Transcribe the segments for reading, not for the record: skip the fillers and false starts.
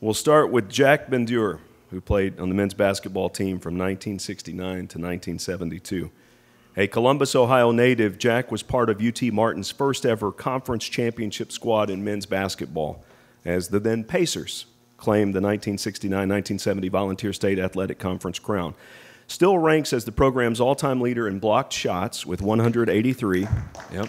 We'll start with Jack Bendur, who played on the men's basketball team from 1969 to 1972. A Columbus, Ohio native, Jack was part of UT Martin's first ever conference championship squad in men's basketball, as the then Pacers claimed the 1969-1970 Volunteer State Athletic Conference crown. Still ranks as the program's all-time leader in blocked shots with 183. Yep.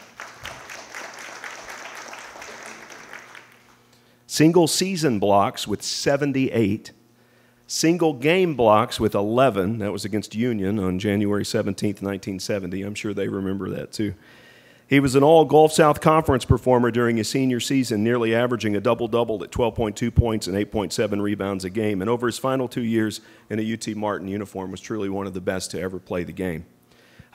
Single season blocks with 78. Single game blocks with 11. That was against Union on January 17th, 1970. I'm sure they remember that too. He was an all-Gulf South Conference performer during his senior season, nearly averaging a double-double at 12.2 points and 8.7 rebounds a game. And over his final 2 years in a UT Martin uniform was truly one of the best to ever play the game.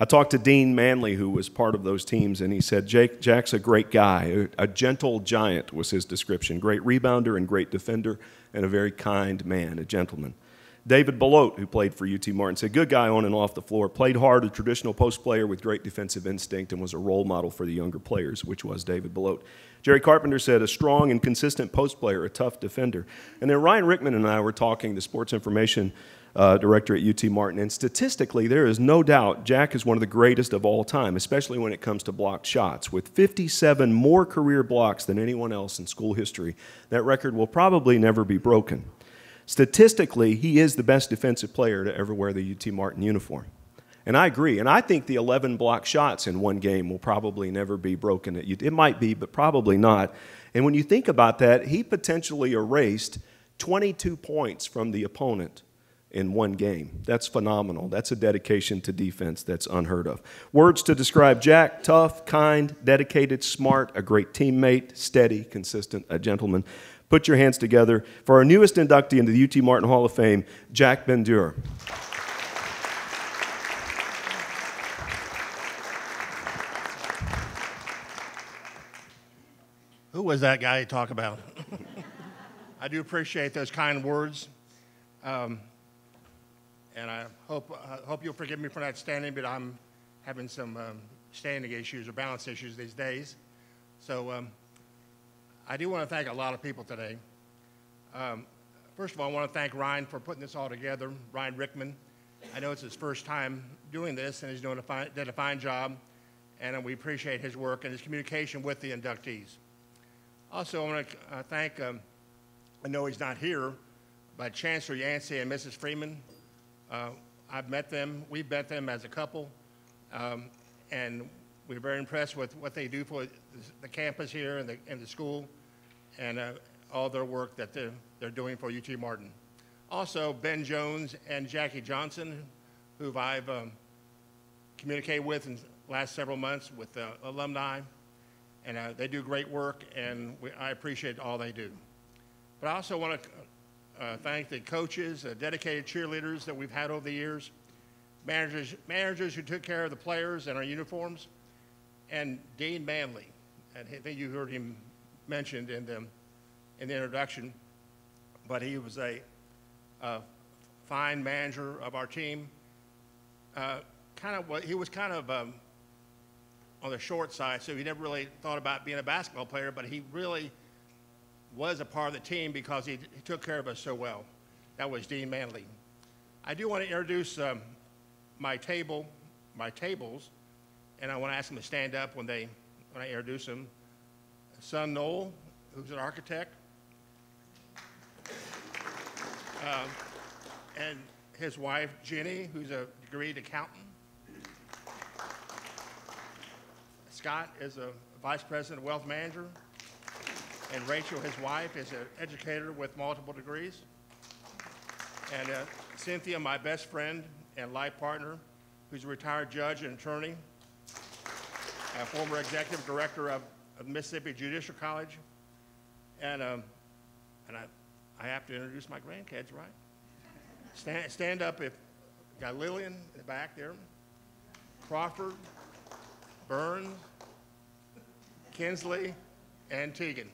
I talked to Dean Manley, who was part of those teams, and he said, Jack's a great guy. A gentle giant was his description. Great rebounder and great defender, and a very kind man, a gentleman. David Belote, who played for UT Martin, said, good guy on and off the floor, played hard, a traditional post player with great defensive instinct, and was a role model for the younger players, which was David Belote. Jerry Carpenter said, a strong and consistent post player, a tough defender. And then Ryan Rickman and I were talking, the sports information director at UT Martin, and statistically, there is no doubt Jack is one of the greatest of all time, especially when it comes to blocked shots. With 57 more career blocks than anyone else in school history, that record will probably never be broken. Statistically, he is the best defensive player to ever wear the UT Martin uniform. And I agree. And I think the 11 block shots in one game will probably never be broken at UT. It might be, but probably not. And when you think about that, he potentially erased 22 points from the opponent in one game. That's phenomenal. That's a dedication to defense that's unheard of. Words to describe Jack: tough, kind, dedicated, smart, a great teammate, steady, consistent, a gentleman. Put your hands together for our newest inductee into the UT Martin Hall of Fame, Jack Bendur. Who was that guy you talk about? I do appreciate those kind words. And I hope you'll forgive me for not standing, but I'm having some standing issues or balance issues these days. So I do want to thank a lot of people today. First of all, I want to thank Ryan for putting this all together, Ryan Rickman. I know it's his first time doing this, and he's did a fine job, and we appreciate his work and his communication with the inductees. Also, I want to thank, I know he's not here, but Chancellor Yancey and Mrs. Freeman. I've met them, we've met them as a couple, and we're very impressed with what they do for the campus here and the school, and all their work that they're doing for UT Martin. Also, Ben Jones and Jackie Johnson, who I've communicated with in the last several months with alumni, and they do great work, and I appreciate all they do. But I also want to thank the coaches, dedicated cheerleaders that we've had over the years, managers who took care of the players and our uniforms, and Dean Manley. And I think you heard him mentioned in the introduction, but he was a fine manager of our team. He was kind of on the short side, so he never really thought about being a basketball player, but he really was a part of the team because he took care of us so well. That was Dean Manley. I do want to introduce my tables, and I want to ask them to stand up when I introduce them. Son Noel, who's an architect, and his wife Jenny, who's a degreed accountant. Scott is a vice president, wealth manager. And Rachel, his wife, is an educator with multiple degrees. And Cynthia, my best friend and life partner, who's a retired judge and attorney, a former executive director of Mississippi Judicial College. And I have to introduce my grandkids, right? Stand up if, got Lillian in the back there, Crawford, Burns, Kinsley, and Tegan.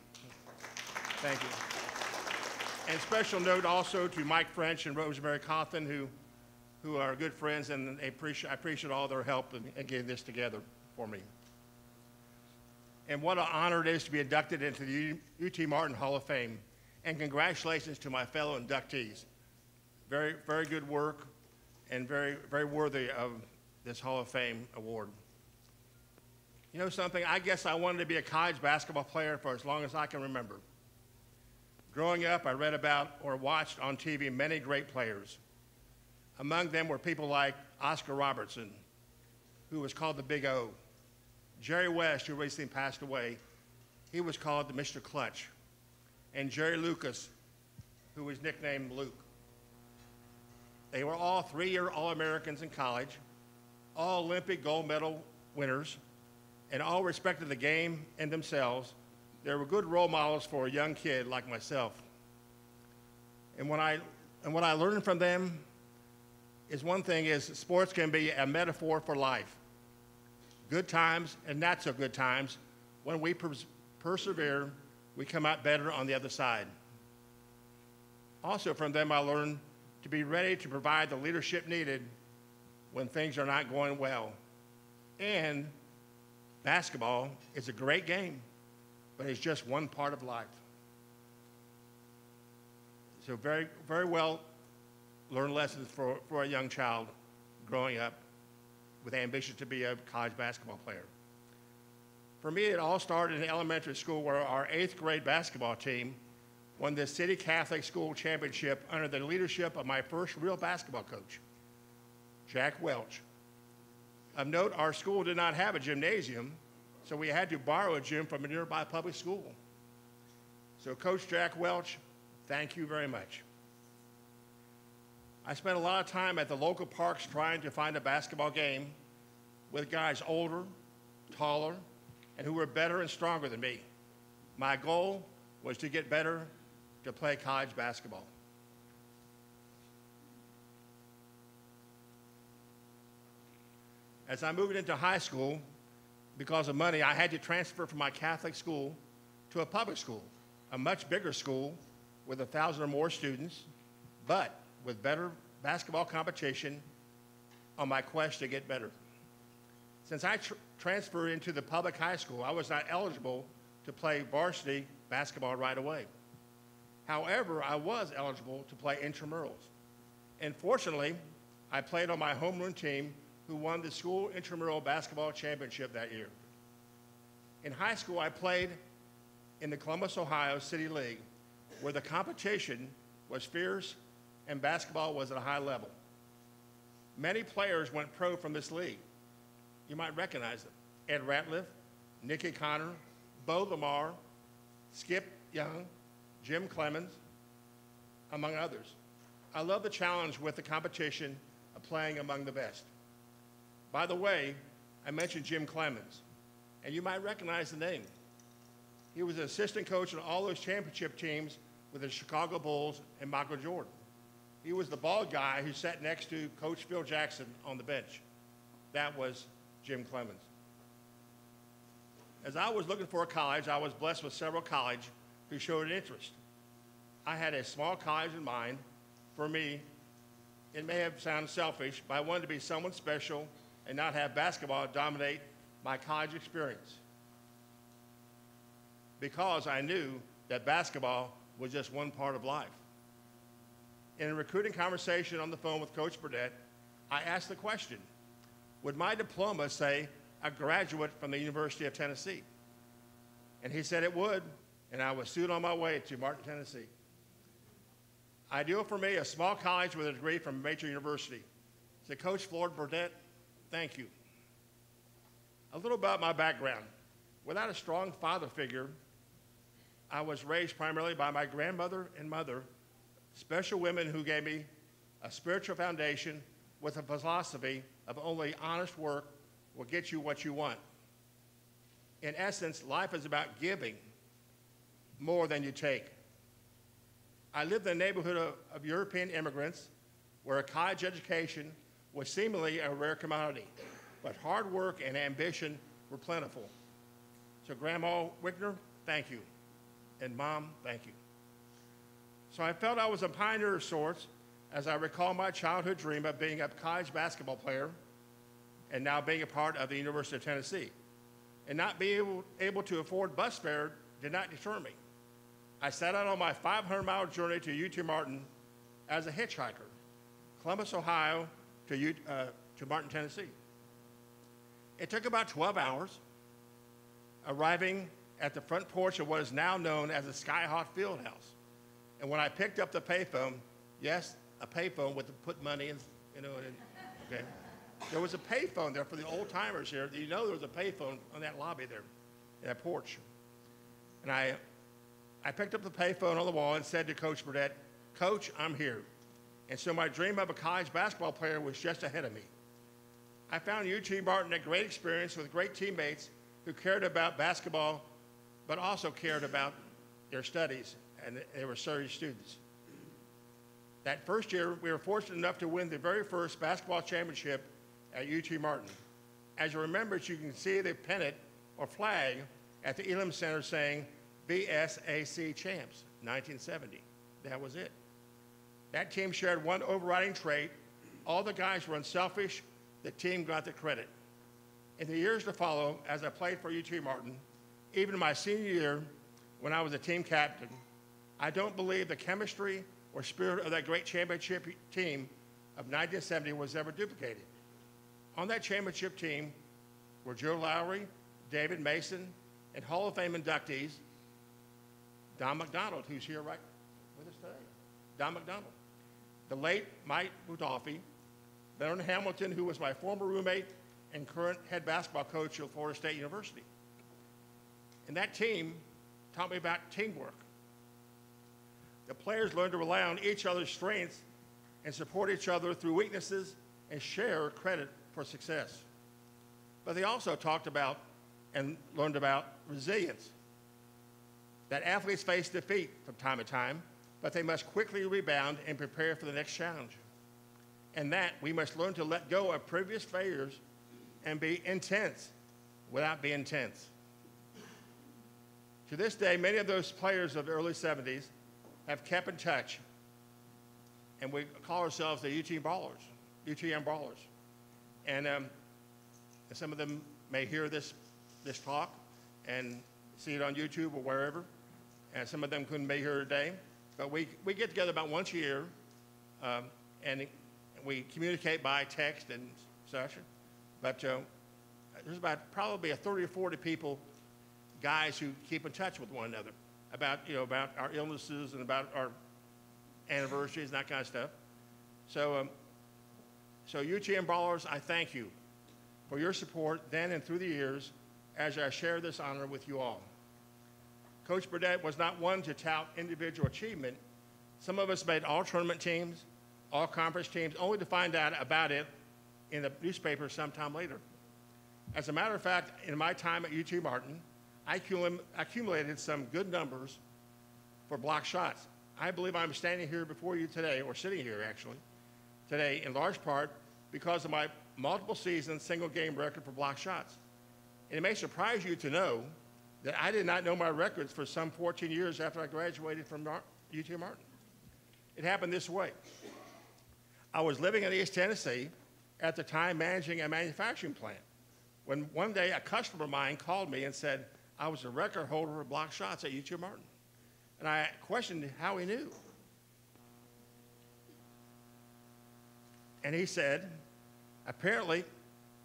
Thank you. And special note also to Mike French and Rosemary Cawthon, who are good friends, and I appreciate all their help in getting this together for me. And what an honor it is to be inducted into the UT Martin Hall of Fame. And congratulations to my fellow inductees. Very, very good work and very, very worthy of this Hall of Fame award. You know something? I guess I wanted to be a college basketball player for as long as I can remember. Growing up, I read about or watched on TV many great players. Among them were people like Oscar Robertson, who was called the Big O. Jerry West, who recently passed away, he was called the Mr. Clutch. And Jerry Lucas, who was nicknamed Luke. They were all three-year All-Americans in college, all Olympic gold medal winners, and all respected the game and themselves. They were good role models for a young kid like myself. And what I learned from them is one thing is sports can be a metaphor for life. Good times and not so good times. When we persevere, we come out better on the other side. Also from them, I learned to be ready to provide the leadership needed when things are not going well. And basketball is a great game, but it's just one part of life. So very, very well learned lessons for a young child growing up with ambition to be a college basketball player. For me, it all started in elementary school where our 8th grade basketball team won the City Catholic School Championship under the leadership of my first real basketball coach, Jack Welch. Of note, our school did not have a gymnasium, so we had to borrow a gym from a nearby public school. So Coach Jack Welch, thank you very much. I spent a lot of time at the local parks trying to find a basketball game with guys older, taller, and who were better and stronger than me. My goal was to get better to play college basketball. As I moved into high school, because of money, I had to transfer from my Catholic school to a public school, a much bigger school with 1,000 or more students, but with better basketball competition on my quest to get better. Since I transferred into the public high school, I was not eligible to play varsity basketball right away. However, I was eligible to play intramurals. And fortunately, I played on my homeroom team who won the school intramural basketball championship that year. In high school, I played in the Columbus, Ohio City League, where the competition was fierce and basketball was at a high level. Many players went pro from this league. You might recognize them. Ed Ratliff, Nicky Connor, Bo Lamar, Skip Young, Jim Clemens, among others. I love the challenge with the competition of playing among the best. By the way, I mentioned Jim Clemens, and you might recognize the name. He was an assistant coach on all those championship teams with the Chicago Bulls and Michael Jordan. He was the bald guy who sat next to Coach Phil Jackson on the bench. That was Jim Clemens. As I was looking for a college, I was blessed with several colleges who showed an interest. I had a small college in mind. For me, it may have sounded selfish, but I wanted to be someone special and not have basketball dominate my college experience, because I knew that basketball was just one part of life. In a recruiting conversation on the phone with Coach Burdett, I asked the question, would my diploma say a graduate from the University of Tennessee? And he said it would, and I was soon on my way to Martin, Tennessee. Ideal for me, a small college with a degree from a major university. I said, Coach Floyd Burdett, thank you. A little about my background. Without a strong father figure, I was raised primarily by my grandmother and mother, special women who gave me a spiritual foundation with a philosophy of only honest work will get you what you want. In essence, life is about giving more than you take. I lived in a neighborhood of European immigrants where a college education was seemingly a rare commodity, but hard work and ambition were plentiful. So Grandma Wickner, thank you. And Mom, thank you. So I felt I was a pioneer of sorts as I recall my childhood dream of being a college basketball player and now being a part of the University of Tennessee. And not being able to afford bus fare did not deter me. I set out on my 500-mile journey to UT Martin as a hitchhiker, Columbus, Ohio to Martin, Tennessee. It took about 12 hours, arriving at the front porch of what is now known as the Skyhawk Fieldhouse. And when I picked up the payphone, yes, a payphone with to put money in, okay. There was a payphone there for the old timers here. You know there was a payphone on that lobby there, that porch. And I picked up the payphone on the wall and said to Coach Burdett, "Coach, I'm here." And so my dream of a college basketball player was just ahead of me. I found UT Martin a great experience with great teammates who cared about basketball, but also cared about their studies, and they were serious students. That first year, we were fortunate enough to win the very first basketball championship at UT Martin. As you remember, you can see the pennant or flag at the Elam Center saying BSAC Champs, 1970. That was it. That team shared one overriding trait. All the guys were unselfish. The team got the credit. In the years to follow, as I played for UT Martin, even my senior year, when I was a team captain, I don't believe the chemistry or spirit of that great championship team of 1970 was ever duplicated. On that championship team were Joe Lowry, David Mason, and Hall of Fame inductees, Don McDonald, who's here right with us today. Don McDonald. The late Mike Budolfi, Leonard Hamilton, who was my former roommate and current head basketball coach at Florida State University. And that team taught me about teamwork. The players learned to rely on each other's strengths and support each other through weaknesses and share credit for success. But they also talked about and learned about resilience. That athletes face defeat from time to time, but they must quickly rebound and prepare for the next challenge. And that we must learn to let go of previous failures and be intense without being tense. To this day, many of those players of the early 70s have kept in touch, and we call ourselves the UTM Ballers. And some of them may hear this talk and see it on YouTube or wherever, and some of them couldn't be here today. But we get together about once a year, and we communicate by text and such. But there's about probably 30 or 40 people, guys who keep in touch with one another about our illnesses and about our anniversaries and that kind of stuff. So UTM Ballers, I thank you for your support then and through the years as I share this honor with you all. Coach Burdett was not one to tout individual achievement. Some of us made all tournament teams, all conference teams, only to find out about it in the newspaper sometime later. As a matter of fact, in my time at UT Martin, I accumulated some good numbers for block shots. I believe I'm standing here before you today, or sitting here actually, today in large part because of my multiple season single game record for block shots. And it may surprise you to know that I did not know my records for some 14 years after I graduated from UT Martin. It happened this way. I was living in East Tennessee at the time managing a manufacturing plant when one day a customer of mine called me and said I was a record holder of block shots at UT Martin. And I questioned how he knew. And he said, apparently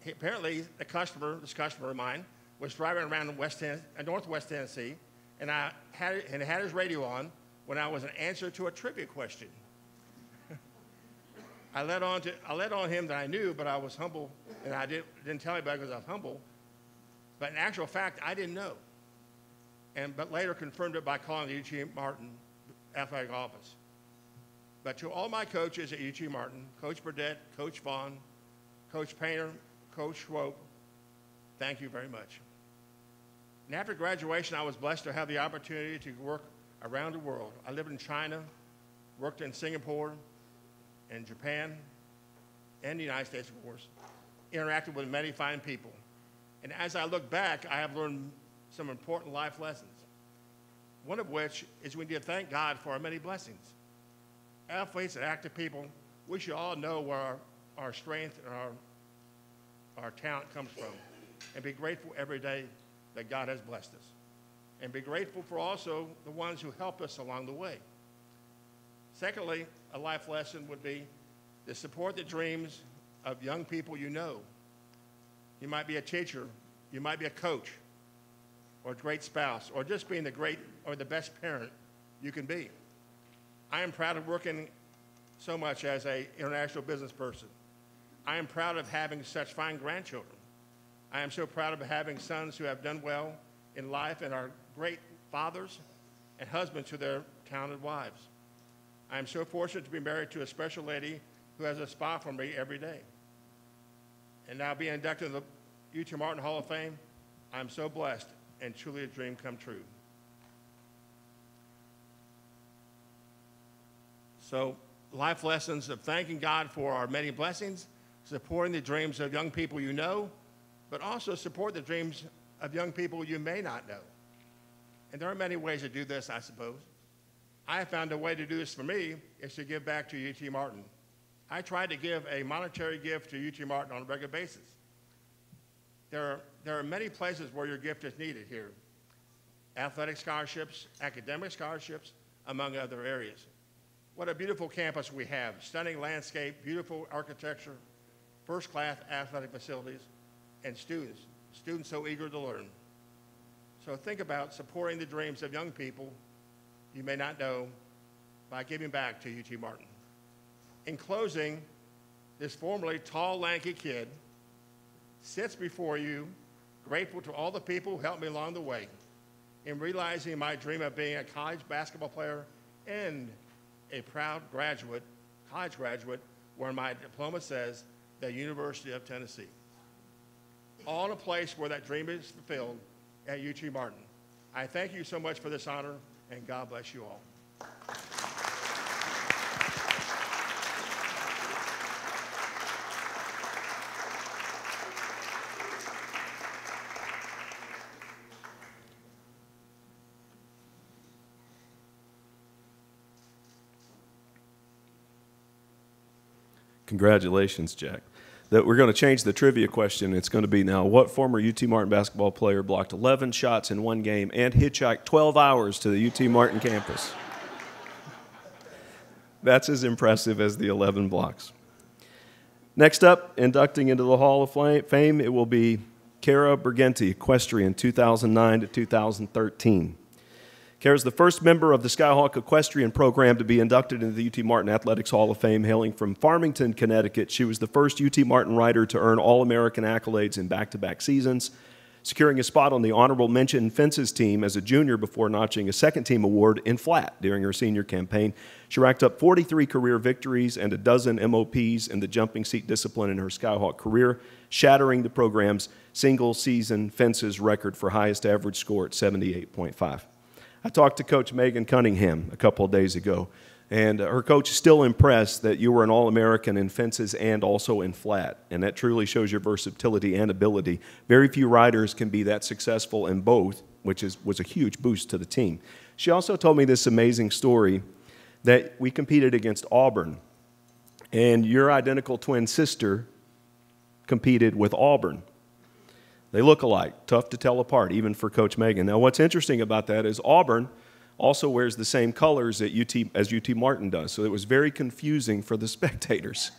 this customer of mine was driving around northwest Tennessee, and had his radio on when I was an answer to a trivia question. I let on him that I knew, but I was humble, and I didn't tell anybody because I was humble. But in actual fact, I didn't know. But later confirmed it by calling the UT Martin athletic office. But to all my coaches at UT Martin, Coach Burdett, Coach Vaughn, Coach Painter, Coach Schwope, thank you very much. And after graduation, I was blessed to have the opportunity to work around the world. I lived in China, worked in Singapore, and Japan, and the United States, of course, interacted with many fine people. And as I look back, I have learned some important life lessons, one of which is we need to thank God for our many blessings. Athletes and active people, we should all know where our strength and our talent comes from and be grateful every day that God has blessed us. and be grateful for also the ones who help us along the way. Secondly, a life lesson would be to support the dreams of young people you know. You might be a teacher, you might be a coach, or a great spouse, or just being the great or the best parent you can be. I am proud of working so much as an international business person. I am proud of having such fine grandchildren. I am so proud of having sons who have done well in life and are great fathers and husbands to their talented wives. I am so fortunate to be married to a special lady who has a spot for me every day. And now being inducted in the UT Martin Hall of Fame, I'm so blessed and truly a dream come true. So, life lessons of thanking God for our many blessings, supporting the dreams of young people you know, but also support the dreams of young people you may not know. And there are many ways to do this, I suppose. I have found a way to do this for me is to give back to UT Martin. I try to give a monetary gift to UT Martin on a regular basis. There are many places where your gift is needed here. Athletic scholarships, academic scholarships, among other areas. What a beautiful campus we have. Stunning landscape, beautiful architecture, first-class athletic facilities, and students so eager to learn. So think about supporting the dreams of young people you may not know by giving back to UT Martin. In closing, this formerly tall, lanky kid sits before you, grateful to all the people who helped me along the way in realizing my dream of being a college basketball player and a proud college graduate, where my diploma says the University of Tennessee. All in a place where that dream is fulfilled at UT Martin. I thank you so much for this honor, and God bless you all. Congratulations, Jack. That we're going to change the trivia question. It's going to be now, what former UT Martin basketball player blocked 11 shots in one game and hitchhiked 12 hours to the UT Martin campus? That's as impressive as the 11 blocks. Next up, inducting into the Hall of Fame, it will be Kara Bergenti, equestrian, 2009 to 2013. Kara's the first member of the Skyhawk Equestrian program to be inducted into the UT Martin Athletics Hall of Fame. Hailing from Farmington, Connecticut, she was the first UT Martin rider to earn All-American accolades in back-to-back seasons, securing a spot on the honorable mention fences team as a junior before notching a second-team award in flat during her senior campaign. She racked up 43 career victories and a dozen MOPs in the jumping seat discipline in her Skyhawk career, shattering the program's single-season fences record for highest average score at 78.5. I talked to Coach Megan Cunningham a couple of days ago, and her coach is still impressed that you were an All-American in fences and also in flat, and that truly shows your versatility and ability. Very few riders can be that successful in both, which was a huge boost to the team. She also told me this amazing story that we competed against Auburn, and your identical twin sister competed with Auburn. They look alike, tough to tell apart, even for Coach Megan. Now, what's interesting about that is Auburn also wears the same colors as UT Martin does, so it was very confusing for the spectators.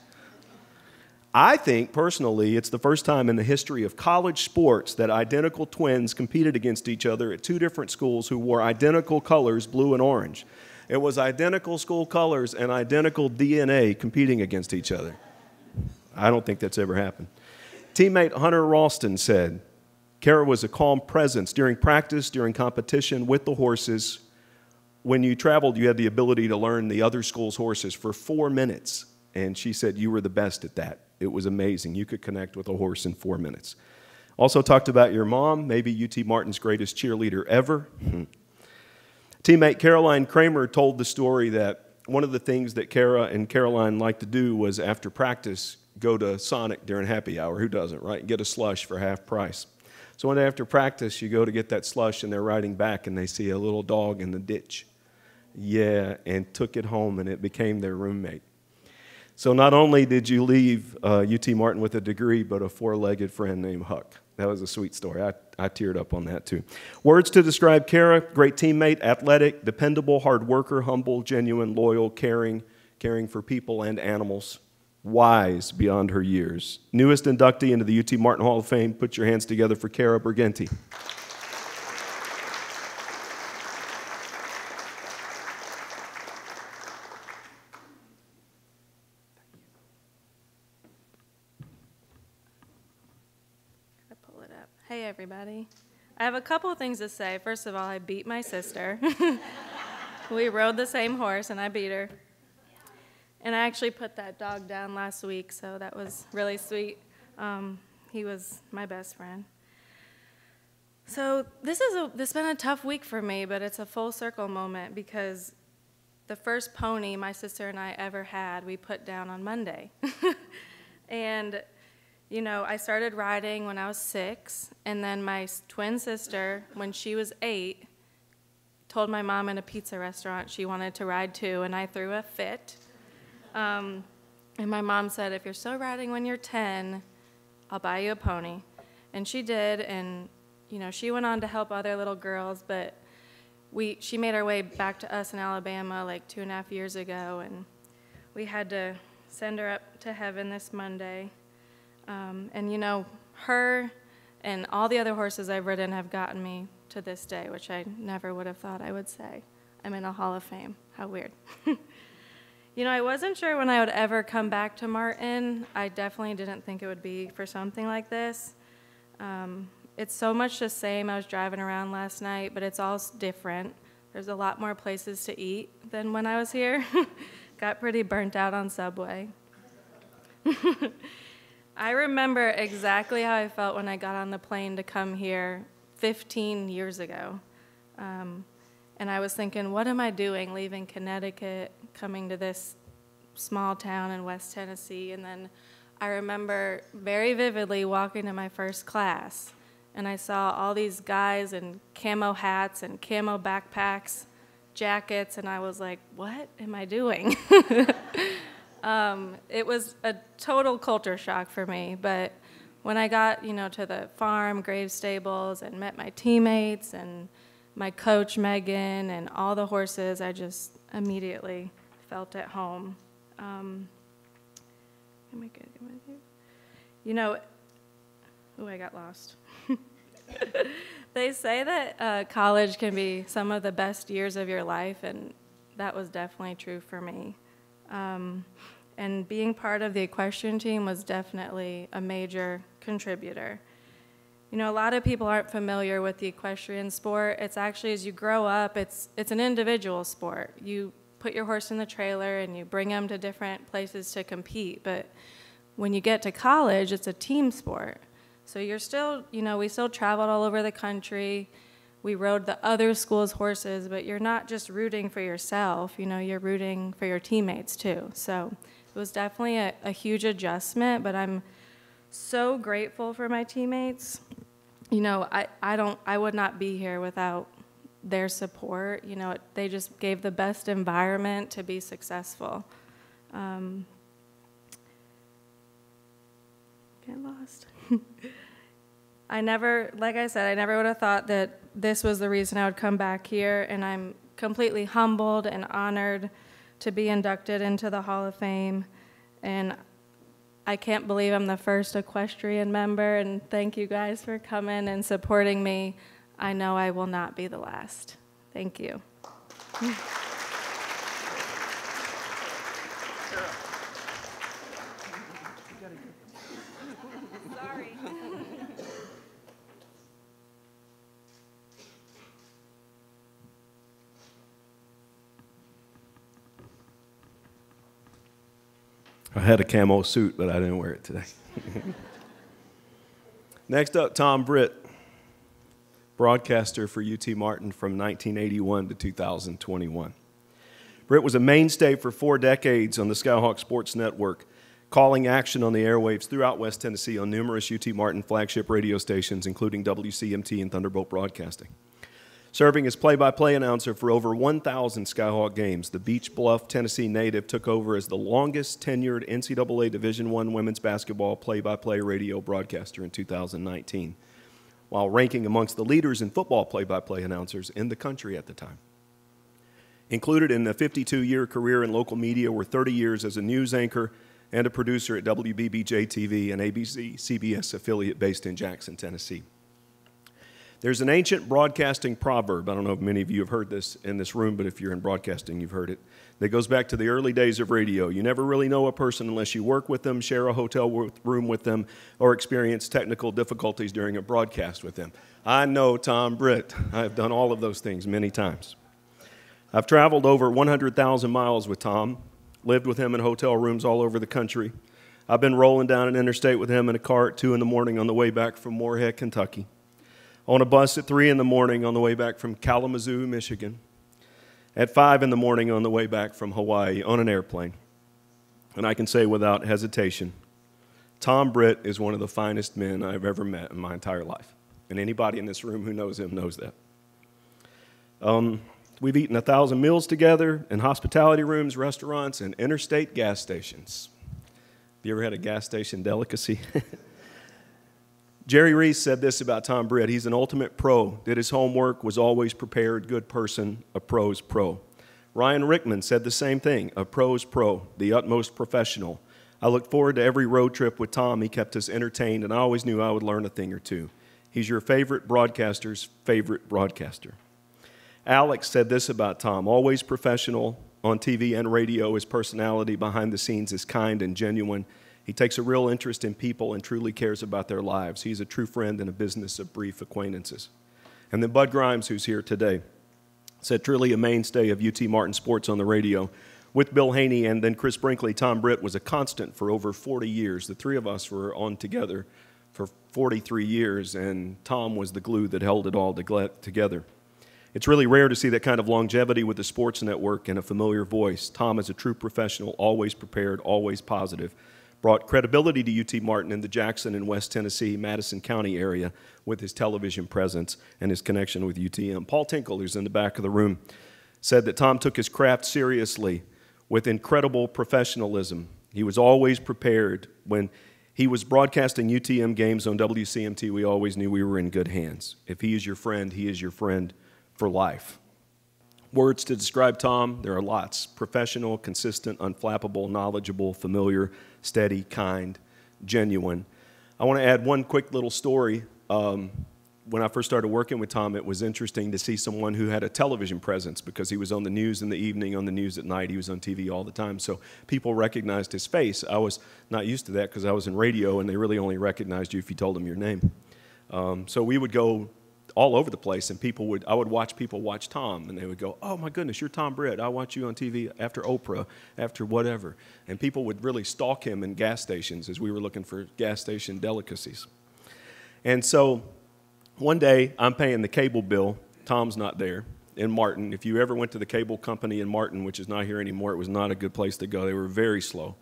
I think, personally, it's the first time in the history of college sports that identical twins competed against each other at two different schools who wore identical colors, blue and orange. It was identical school colors and identical DNA competing against each other. I don't think that's ever happened. Teammate Hunter Ralston said, Kara was a calm presence during practice, during competition with the horses. When you traveled, you had the ability to learn the other school's horses for 4 minutes. And she said you were the best at that. It was amazing. You could connect with a horse in 4 minutes. Also talked about your mom, maybe UT Martin's greatest cheerleader ever. Teammate Caroline Kramer told the story that one of the things that Kara and Caroline liked to do was after practice, go to Sonic during happy hour. Who doesn't, right? Get a slush for half price. So one day after practice, you go to get that slush, and they're riding back, and they see a little dog in the ditch. Yeah, and took it home, and it became their roommate. So not only did you leave UT Martin with a degree, but a four-legged friend named Huck. That was a sweet story. I teared up on that too. Words to describe Kara: great teammate, athletic, dependable, hard worker, humble, genuine, loyal, caring for people and animals, wise beyond her years. Newest inductee into the UT Martin Hall of Fame. Put your hands together for Kara Bergenti. Hey, everybody. I have a couple of things to say. First of all, I beat my sister. We rode the same horse, and I beat her. And I actually put that dog down last week, so that was really sweet. He was my best friend. So this has been a tough week for me, but it's a full circle moment because the first pony my sister and I ever had, we put down on Monday. And you know, I started riding when I was 6, and then my twin sister, when she was 8, told my mom in a pizza restaurant she wanted to ride too, and I threw a fit. And my mom said, if you're still riding when you're 10, I'll buy you a pony. And she did, and you know, she went on to help other little girls, but she made her way back to us in Alabama like 2.5 years ago, and we had to send her up to heaven this Monday. And you know, her and all the other horses I've ridden have gotten me to this day, which I never would have thought I would say. I'm in a Hall of Fame. How weird. You know, I wasn't sure when I would ever come back to Martin. I definitely didn't think it would be for something like this. It's so much the same. I was driving around last night, but it's all different. There's a lot more places to eat than when I was here. Got pretty burnt out on Subway. I remember exactly how I felt when I got on the plane to come here 15 years ago. And I was thinking, what am I doing leaving Connecticut, coming to this small town in West Tennessee? And then I remember very vividly walking to my first class, and I saw all these guys in camo hats and camo backpacks, jackets, and I was like, what am I doing? It was a total culture shock for me, but when I got, you know, to the farm, grave stables, and met my teammates and my coach, Megan, and all the horses, I just immediately felt at home. Am I good? You know, I got lost. They say that college can be some of the best years of your life, and that was definitely true for me. And being part of the equestrian team was definitely a major contributor. You know, a lot of people aren't familiar with the equestrian sport. It's actually, as you grow up, it's an individual sport. You put your horse in the trailer and you bring him to different places to compete. But when you get to college, it's a team sport. So you're still, you know, we still traveled all over the country. We rode the other school's horses, but you're not just rooting for yourself, you know, you're rooting for your teammates too. So it was definitely a huge adjustment, but I'm so grateful for my teammates. You know, I would not be here without their support. You know, they just gave the best environment to be successful. Get lost. Like I said, I never would have thought that this was the reason I would come back here, and I'm completely humbled and honored to be inducted into the Hall of Fame. And I can't believe I'm the first equestrian member, and thank you guys for coming and supporting me. I know I will not be the last. Thank you. Sorry. I had a camo suit, but I didn't wear it today. Next up, Tom Britt, broadcaster for UT Martin from 1981 to 2021. Britt was a mainstay for 4 decades on the Skyhawk Sports Network, calling action on the airwaves throughout West Tennessee on numerous UT Martin flagship radio stations, including WCMT and Thunderbolt Broadcasting. Serving as play-by-play announcer for over 1,000 Skyhawk games, the Beach Bluff, Tennessee native took over as the longest tenured NCAA Division I women's basketball play-by-play radio broadcaster in 2019. while ranking amongst the leaders in football play-by-play announcers in the country at the time. Included in the 52-year career in local media were 30 years as a news anchor and a producer at WBBJ-TV, an ABC-CBS affiliate based in Jackson, Tennessee. There's an ancient broadcasting proverb, I don't know if many of you have heard this in this room, but if you're in broadcasting, you've heard it, that goes back to the early days of radio. You never really know a person unless you work with them, share a hotel room with them, or experience technical difficulties during a broadcast with them. I know Tom Britt. I've done all of those things many times. I've traveled over 100,000 miles with Tom, lived with him in hotel rooms all over the country. I've been rolling down an interstate with him in a car at 2 in the morning on the way back from Moorhead, Kentucky. On a bus at 3 in the morning on the way back from Kalamazoo, Michigan. At 5 in the morning on the way back from Hawaii on an airplane. And I can say without hesitation, Tom Britt is one of the finest men I've ever met in my entire life. And anybody in this room who knows him knows that. We've eaten 1,000 meals together in hospitality rooms, restaurants, and interstate gas stations. Have you ever had a gas station delicacy? Jerry Reese said this about Tom Britt. He's an ultimate pro, did his homework, was always prepared, good person, a pro's pro. Ryan Rickman said the same thing, a pro's pro, the utmost professional. I looked forward to every road trip with Tom. He kept us entertained, and I always knew I would learn a thing or two. He's your favorite broadcaster's favorite broadcaster. Alex said this about Tom, always professional on TV and radio. His personality behind the scenes is kind and genuine. He takes a real interest in people and truly cares about their lives. He's a true friend in a business of brief acquaintances. And then Bud Grimes, who's here today, said truly a mainstay of UT Martin sports on the radio. With Bill Haney and then Chris Brinkley, Tom Britt was a constant for over 40 years. The three of us were on together for 43 years, and Tom was the glue that held it all together. It's really rare to see that kind of longevity with the sports network and a familiar voice. Tom is a true professional, always prepared, always positive. Brought credibility to UT Martin in the Jackson and West Tennessee, Madison County area with his television presence and his connection with UTM. Paul Tinkle, who's in the back of the room, said that Tom took his craft seriously with incredible professionalism. He was always prepared. When he was broadcasting UTM games on WCMT, we always knew we were in good hands. If he is your friend, he is your friend for life. Words to describe Tom, there are lots. Professional, consistent, unflappable, knowledgeable, familiar, steady, kind, genuine. I want to add one quick little story. When I first started working with Tom, it was interesting to see someone who had a television presence because he was on the news in the evening, on the news at night. He was on TV all the time, so people recognized his face. I was not used to that because I was in radio, and they really only recognized you if you told them your name. So we would go all over the place, and I would watch people watch Tom, and they would go, "Oh my goodness, you're Tom Britt. I watch you on TV after Oprah, after whatever." And people would really stalk him in gas stations as we were looking for gas station delicacies. And so one day, I'm paying the cable bill. Tom's not there in Martin. If you ever went to the cable company in Martin, which is not here anymore, it was not a good place to go. They were very slow.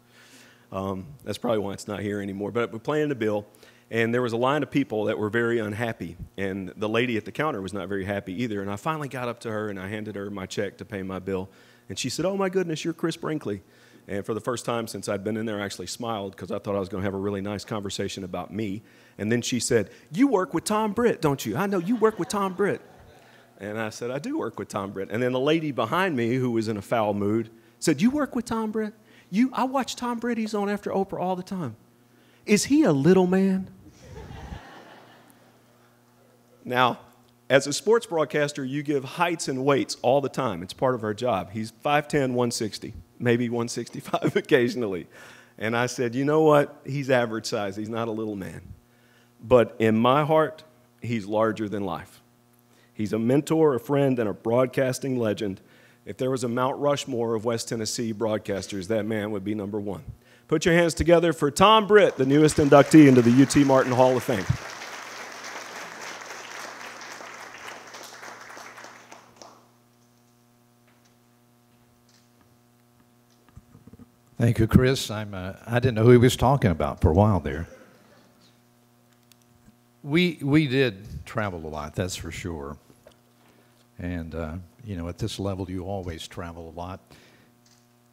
That's probably why it's not here anymore. But we're paying the bill. And there was a line of people that were very unhappy, and the lady at the counter was not very happy either. And I finally got up to her, and I handed her my check to pay my bill. And she said, "Oh, my goodness, you're Chris Brinkley." And for the first time since I'd been in there, I actually smiled because I thought I was going to have a really nice conversation about me. And then she said, "You work with Tom Britt, don't you? I know you work with Tom Britt." And I said, "I do work with Tom Britt." And then the lady behind me, who was in a foul mood, said, "You work with Tom Britt? I watch Tom Britt. He's on after Oprah all the time. Is he a little man?" Now, as a sports broadcaster, you give heights and weights all the time. It's part of our job. He's 5'10", 160, maybe 165 occasionally. And I said, "You know what? He's average size. He's not a little man. But in my heart, he's larger than life. He's a mentor, a friend, and a broadcasting legend. If there was a Mount Rushmore of West Tennessee broadcasters, that man would be number one." Put your hands together for Tom Britt, the newest inductee into the UT Martin Hall of Fame. Thank you, Chris. I didn't know who he was talking about for a while there. We did travel a lot, that's for sure. And, at this level, you always travel a lot.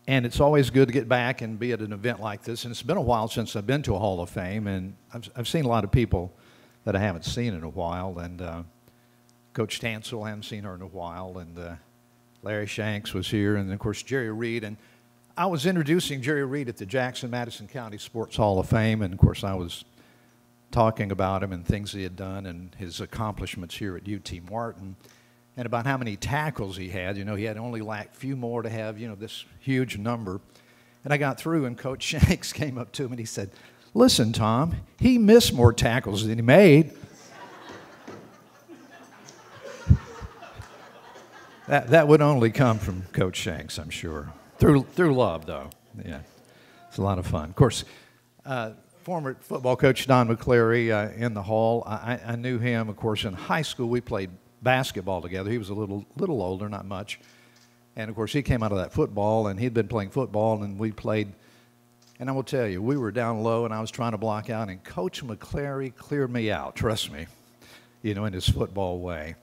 And it's always good to get back and be at an event like this. And it's been a while since I've been to a Hall of Fame, and I've seen a lot of people that I haven't seen in a while, and Coach Tansel, I haven't seen her in a while, and Larry Shanks was here, and of course Jerry Reed. And I was introducing Jerry Reed at the Jackson-Madison County Sports Hall of Fame, and of course I was talking about him and things he had done and his accomplishments here at UT Martin, and about how many tackles he had. You know, he had only like a few more to have, you know, this huge number. And I got through, and Coach Shanks came up to him and he said, "Listen, Tom, he missed more tackles than he made." That would only come from Coach Shanks, I'm sure. Through love, though. Yeah, it's a lot of fun. Of course, former football coach Don McCleary in the hall. I knew him, of course, in high school. We played basketball together. He was a little older, not much. And, of course, he came out of that football, and he'd been playing football, and we played. And I will tell you, we were down low, and I was trying to block out, and Coach McCleary cleared me out, trust me, you know, in his football way.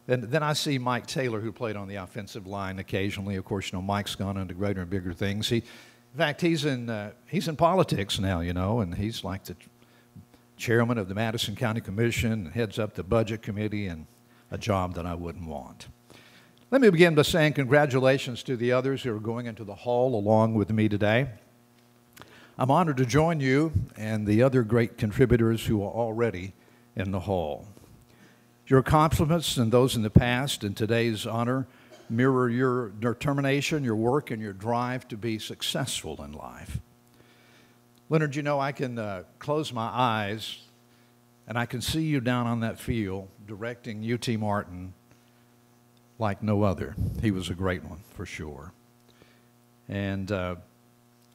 Then I see Mike Taylor, who played on the offensive line occasionally. Of course, you know, Mike's gone on to greater and bigger things. In fact, he's in politics now, you know, and he's like the chairman of the Madison County Commission, heads up the budget committee, and a job that I wouldn't want. Let me begin by saying congratulations to the others who are going into the hall along with me today. I'm honored to join you and the other great contributors who are already in the hall. Your accomplishments and those in the past and today's honor mirror your determination, your work, and your drive to be successful in life. Leonard, you know, I can close my eyes and I can see you down on that field directing UT Martin like no other. He was a great one, for sure. And I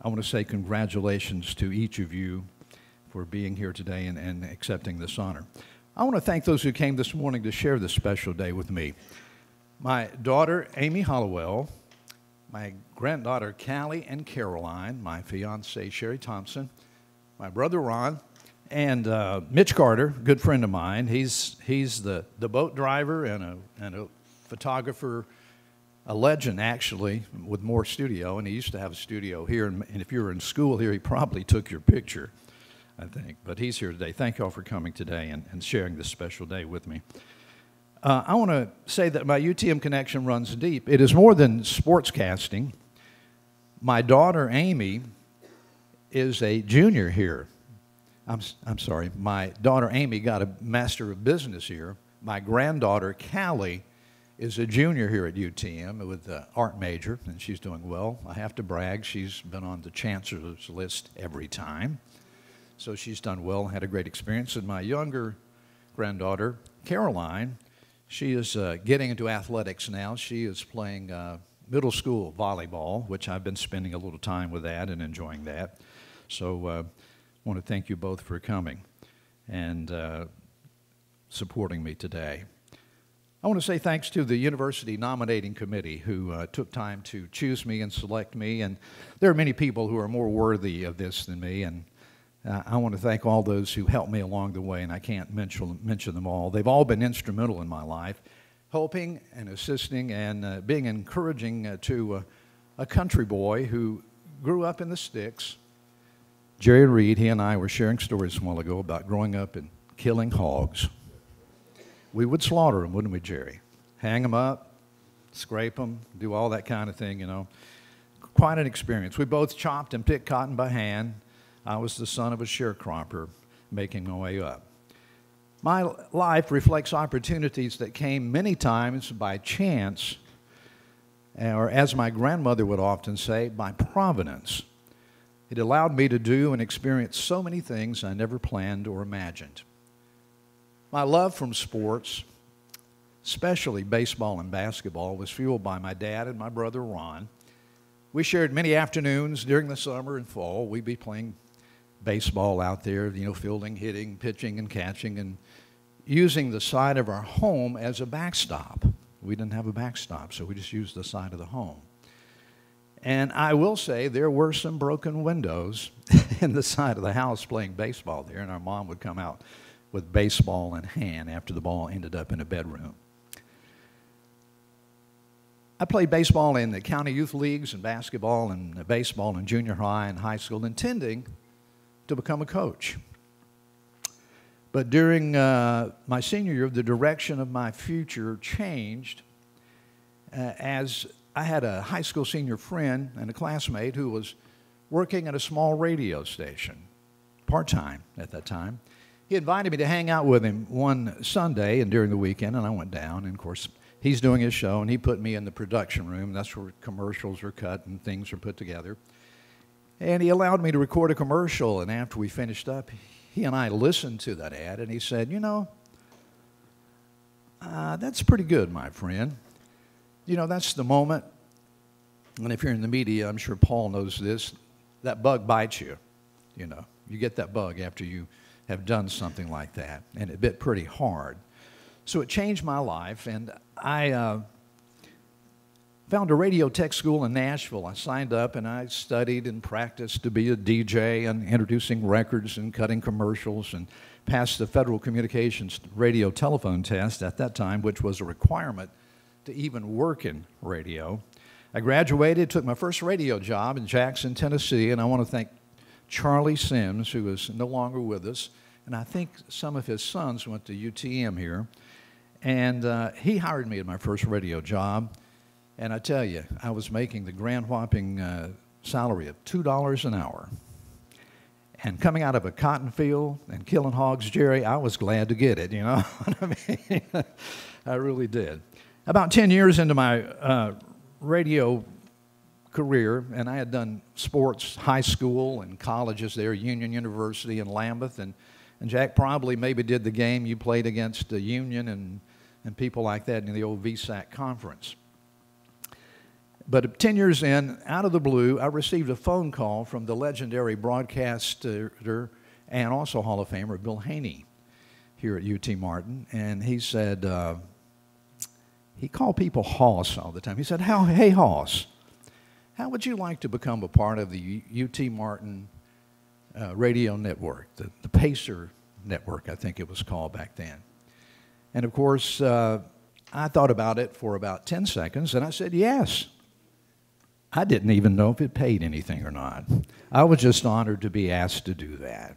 want to say congratulations to each of you for being here today and accepting this honor. I want to thank those who came this morning to share this special day with me. My daughter, Amy Hollowell, my granddaughter, Callie and Caroline, my fiancée, Sherry Thompson, my brother, Ron, and Mitch Carter, good friend of mine. He's the boat driver and a photographer, a legend, actually, with Moore Studio, and he used to have a studio here, and if you were in school here, he probably took your picture, I think. But he's here today. Thank you all for coming today and sharing this special day with me. I want to say that my UTM connection runs deep. It is more than sportscasting. My daughter, Amy, is a junior here. I'm sorry. My daughter, Amy, got a Master of Business here. My granddaughter, Callie, is a junior here at UTM with an art major, and she's doing well. I have to brag. She's been on the chancellor's list every time. So she's done well, had a great experience. And my younger granddaughter, Caroline, she is getting into athletics now. She is playing middle school volleyball, which I've been spending a little time with that and enjoying that. So I want to thank you both for coming and supporting me today. I want to say thanks to the University Nominating Committee who took time to choose me and select me. And there are many people who are more worthy of this than me, and I want to thank all those who helped me along the way, and I can't mention them all. They've all been instrumental in my life, helping and assisting and being encouraging to a country boy who grew up in the sticks. Jerry Reed, he and I were sharing stories a while ago about growing up and killing hogs. We would slaughter them, wouldn't we, Jerry? Hang them up, scrape them, do all that kind of thing, you know. Quite an experience. We both chopped and picked cotton by hand. I was the son of a sharecropper making my way up. My life reflects opportunities that came many times by chance, or as my grandmother would often say, by providence. It allowed me to do and experience so many things I never planned or imagined. My love from sports, especially baseball and basketball, was fueled by my dad and my brother Ron. We shared many afternoons during the summer and fall. We'd be playing baseball out there, you know, fielding, hitting, pitching, and catching, and using the side of our home as a backstop. We didn't have a backstop, so we just used the side of the home. And I will say there were some broken windows in the side of the house playing baseball there, and our mom would come out with baseball in hand after the ball ended up in a bedroom. I played baseball in the county youth leagues and basketball and baseball in junior high and high school, intending to become a coach. But during my senior year, the direction of my future changed as I had a high school senior friend and a classmate who was working at a small radio station, part-time at that time. He invited me to hang out with him one Sunday and during the weekend, and I went down. And, of course, he's doing his show, and he put me in the production room. That's where commercials are cut and things are put together. And he allowed me to record a commercial, and after we finished up, he and I listened to that ad, and he said, you know, that's pretty good, my friend. You know, that's the moment, and if you're in the media, I'm sure Paul knows this, that bug bites you, you know. You get that bug after you have done something like that, and it bit pretty hard. So it changed my life, and I found a radio tech school in Nashville. I signed up, and I studied and practiced to be a DJ and introducing records and cutting commercials, and passed the Federal Communications Radio Telephone Test at that time, which was a requirement to even work in radio. I graduated, took my first radio job in Jackson, Tennessee, and I want to thank Charlie Sims, who is no longer with us, and I think some of his sons went to UTM here, and he hired me at my first radio job, and I tell you, I was making the grand whopping salary of $2 an hour. And coming out of a cotton field and killing hogs, Jerry, I was glad to get it, you know what I mean? I really did. About 10 years into my radio career, and I had done sports, high school and colleges there, Union University in Lambeth, and Jack probably maybe did the game you played against Union and people like that in the old VSAC conference. But 10 years in, out of the blue, I received a phone call from the legendary broadcaster and also Hall of Famer Bill Haney here at UT Martin, and he said, he called people Hoss all the time. He said, hey, Hoss, how would you like to become a part of the UT Martin radio network, the Pacer network, I think it was called back then? And, of course, I thought about it for about 10 seconds, and I said, yes. I didn't even know if it paid anything or not. I was just honored to be asked to do that.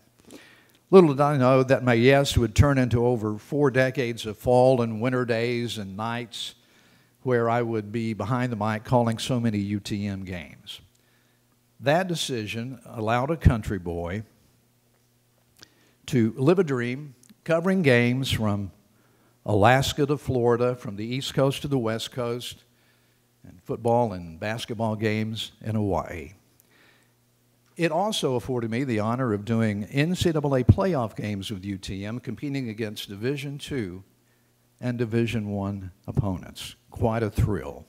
Little did I know that my yes would turn into over 4 decades of fall and winter days and nights where I would be behind the mic calling so many UTM games. That decision allowed a country boy to live a dream, covering games from Alaska to Florida, from the East Coast to the West Coast, and football and basketball games in Hawaii. It also afforded me the honor of doing NCAA playoff games with UTM, competing against Division II and Division I opponents. Quite a thrill.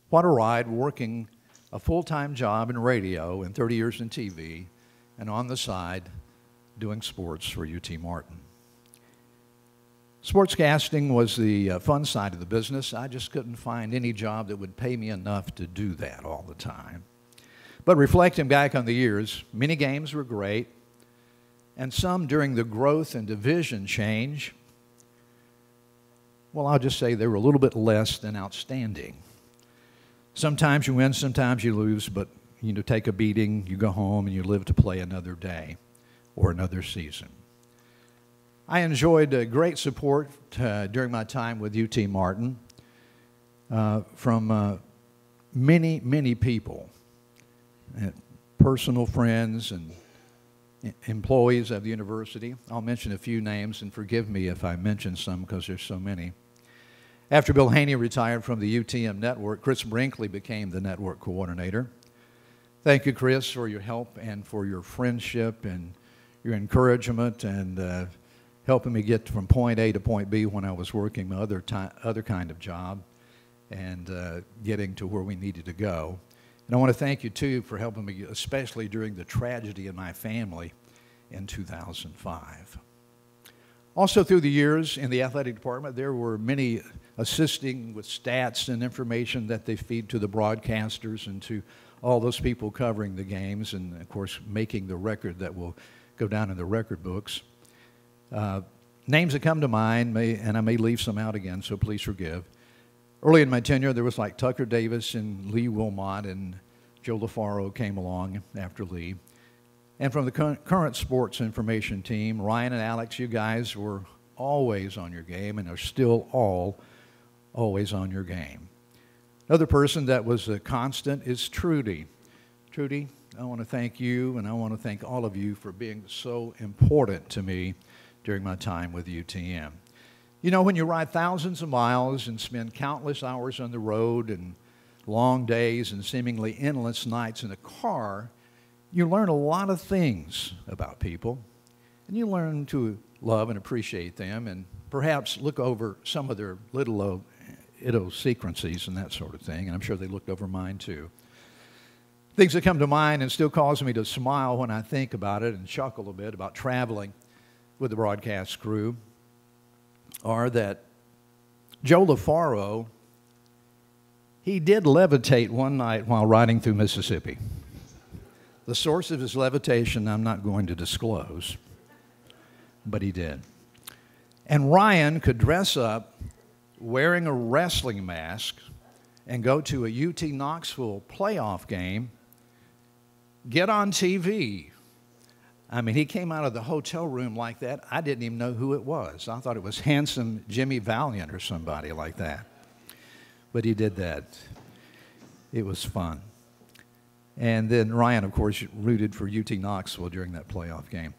What a ride, working a full-time job in radio and 30 years in TV, and on the side doing sports for UT Martin. Sportscasting was the fun side of the business. I just couldn't find any job that would pay me enough to do that all the time. But reflecting back on the years, many games were great, and some during the growth and division change, well, I'll just say they were a little bit less than outstanding. Sometimes you win, sometimes you lose, but you know, take a beating, you go home, and you live to play another day or another season. I enjoyed great support during my time with UT Martin from many, many people, personal friends and employees of the university. I'll mention a few names, and forgive me if I mention some because there's so many. After Bill Haney retired from the UTM network, Chris Brinkley became the network coordinator. Thank you, Chris, for your help and for your friendship and your encouragement and helping me get from point A to point B when I was working my other kind of job and getting to where we needed to go. And I want to thank you, too, for helping me, especially during the tragedy in my family in 2005. Also, through the years in the athletic department, there were many assisting with stats and information that they feed to the broadcasters and to all those people covering the games and, of course, making the record that will go down in the record books. Names that come to mind, and I may leave some out again, so please forgive. Early in my tenure, there was like Tucker Davis and Lee Wilmot, and Joe LaFaro came along after Lee. And from the current sports information team, Ryan and Alex, you guys were always on your game and are still always on your game. Another person that was a constant is Trudy. Trudy, I want to thank you, and I want to thank all of you for being so important to me during my time with UTM. You know, when you ride thousands of miles and spend countless hours on the road and long days and seemingly endless nights in a car, you learn a lot of things about people, and you learn to love and appreciate them and perhaps look over some of their little idiosyncrasies and that sort of thing, and I'm sure they looked over mine too. Things that come to mind and still cause me to smile when I think about it and chuckle a bit about traveling with the broadcast crew are that Joe LaFaro, he did levitate one night while riding through Mississippi. The source of his levitation I'm not going to disclose, but he did. And Ryan could dress up wearing a wrestling mask and go to a UT Knoxville playoff game, get on TV. I mean, he came out of the hotel room like that. I didn't even know who it was. I thought it was handsome Jimmy Valiant or somebody like that. But he did that. It was fun. And then Ryan, of course, rooted for UT Knoxville during that playoff game.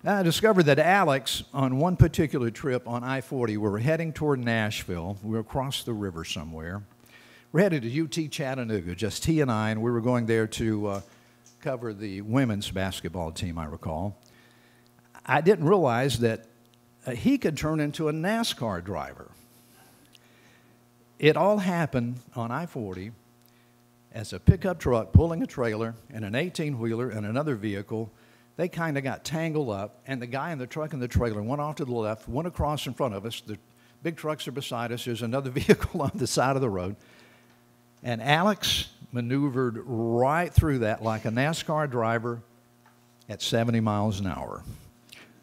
I discovered that Alex, on one particular trip on I-40, we were heading toward Nashville. We were across the river somewhere. We're headed to UT Chattanooga, just he and I, and we were going there to cover the women's basketball team, I recall. I didn't realize that he could turn into a NASCAR driver. It all happened on I-40 as a pickup truck pulling a trailer and an 18-wheeler and another vehicle. They kind of got tangled up, and the guy in the truck and the trailer went off to the left, went across in front of us. The big trucks are beside us. There's another vehicle on the side of the road. And Alex maneuvered right through that like a NASCAR driver at 70 miles an hour.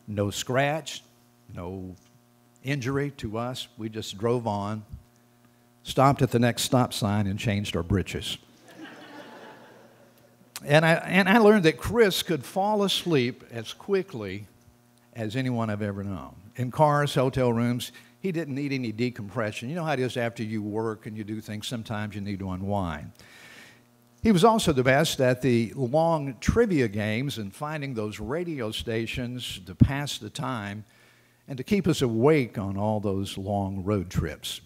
No scratch, no injury to us. We just drove on, stopped at the next stop sign, and changed our britches. And I learned that Chris could fall asleep as quickly as anyone I've ever known. In cars, hotel rooms, he didn't need any decompression. You know how it is after you work and you do things, sometimes you need to unwind. He was also the best at the long trivia games and finding those radio stations to pass the time and to keep us awake on all those long road trips.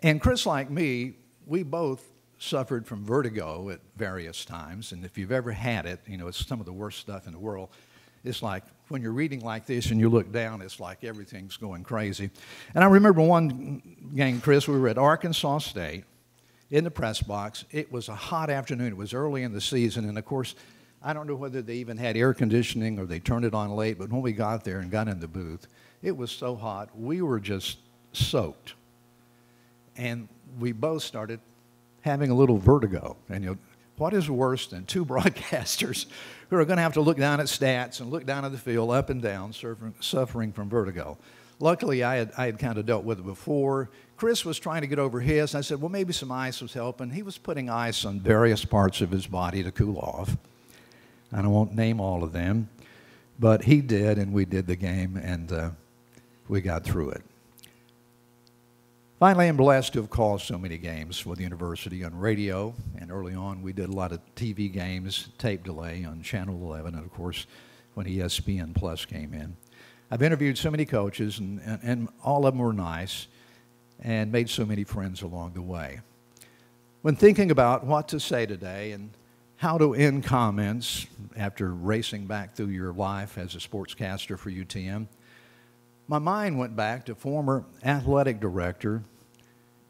And Chris, like me, we both suffered from vertigo at various times, and if you've ever had it, you know, it's some of the worst stuff in the world. It's like when you're reading like this and you look down, it's like everything's going crazy. And I remember one game, Chris, we were at Arkansas State in the press box. It was a hot afternoon. It was early in the season, and of course, I don't know whether they even had air conditioning or they turned it on late, but when we got there and got in the booth, it was so hot, we were just soaked. And we both started having a little vertigo. And you know, what is worse than two broadcasters who are going to have to look down at stats and look down at the field up and down, suffering from vertigo? Luckily, I had kind of dealt with it before. Chris was trying to get over his. I said, well, maybe some ice was helping. He was putting ice on various parts of his body to cool off. And I won't name all of them, but he did, and we did the game, and we got through it. Finally, I'm blessed to have called so many games with the university on radio, and early on we did a lot of TV games, tape delay on Channel 11, and of course when ESPN Plus came in. I've interviewed so many coaches, and all of them were nice, and made so many friends along the way. When thinking about what to say today and how to end comments after racing back through your life as a sportscaster for UTM, my mind went back to former athletic director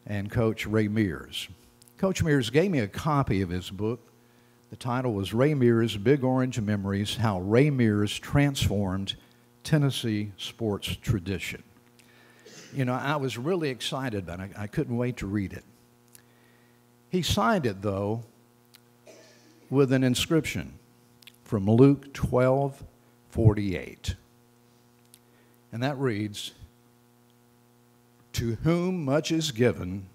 and coach Ray Mears. Coach Mears gave me a copy of his book. The title was Ray Mears' Big Orange Memories, How Ray Mears Transformed Tennessee Sports Tradition. You know, I was really excited about it. I couldn't wait to read it. He signed it, though, with an inscription from Luke 12:48. And that reads, "To whom much is given,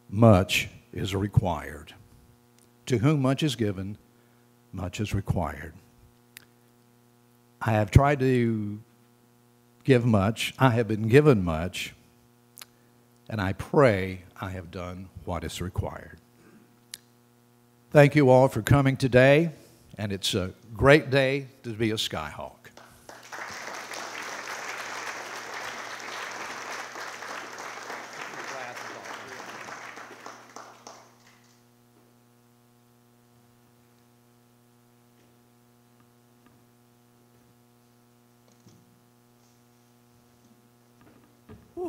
much is required." To whom much is given, much is required. I have tried to give much. I have been given much. And I pray I have done what is required. Thank you all for coming today. And it's a great day to be a Skyhawk.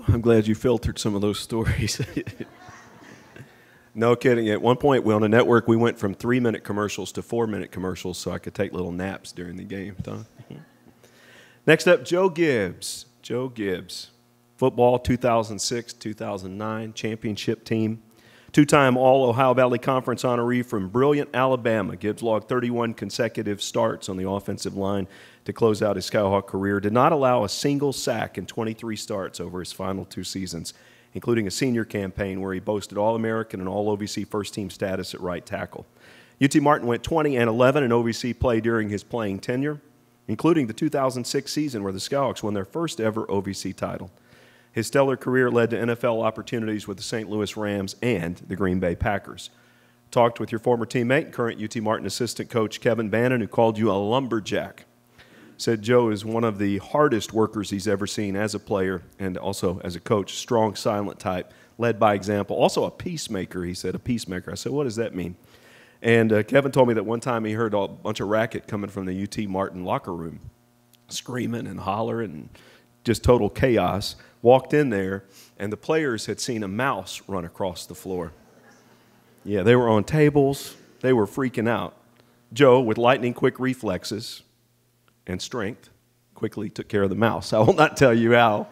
I'm glad you filtered some of those stories. No kidding. At one point, on the network, we went from 3-minute commercials to 4-minute commercials so I could take little naps during the game. Next up, Joe Gibbs. Joe Gibbs, football 2006-2009 championship team. Two-time All-Ohio Valley Conference honoree from brilliant Alabama. Gibbs logged 31 consecutive starts on the offensive line to close out his Skyhawk career. Did not allow a single sack in 23 starts over his final 2 seasons, including a senior campaign where he boasted All-American and All-OVC first-team status at right tackle. UT Martin went 20-11 in OVC play during his playing tenure, including the 2006 season where the Skyhawks won their first ever OVC title. His stellar career led to NFL opportunities with the St. Louis Rams and the Green Bay Packers. Talked with your former teammate and current UT Martin assistant coach Kevin Bannon, who called you a lumberjack. Said Joe is one of the hardest workers he's ever seen as a player and also as a coach. Strong, silent type, led by example. Also a peacemaker, he said, a peacemaker. I said, what does that mean? And Kevin told me that one time he heard a bunch of racket coming from the UT Martin locker room, screaming and hollering and just total chaos. Walked in there, and the players had seen a mouse run across the floor. Yeah, they were on tables. They were freaking out. Joe, with lightning-quick reflexes and strength, quickly took care of the mouse. I will not tell you how,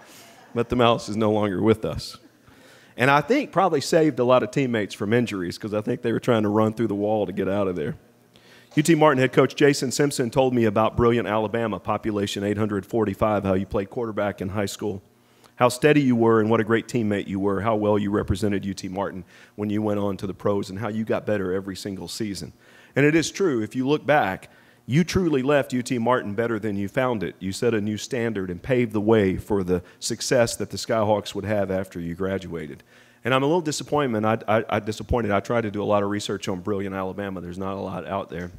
but the mouse is no longer with us. And I think probably saved a lot of teammates from injuries because I think they were trying to run through the wall to get out of there. UT Martin head coach Jason Simpson told me about brilliant Alabama, population 845, how you played quarterback in high school, how steady you were and what a great teammate you were, how well you represented UT Martin when you went on to the pros, and how you got better every single season. And it is true, if you look back, you truly left UT Martin better than you found it. You set a new standard and paved the way for the success that the Skyhawks would have after you graduated. And I'm a little disappointed. I tried to do a lot of research on brilliant Alabama. There's not a lot out there.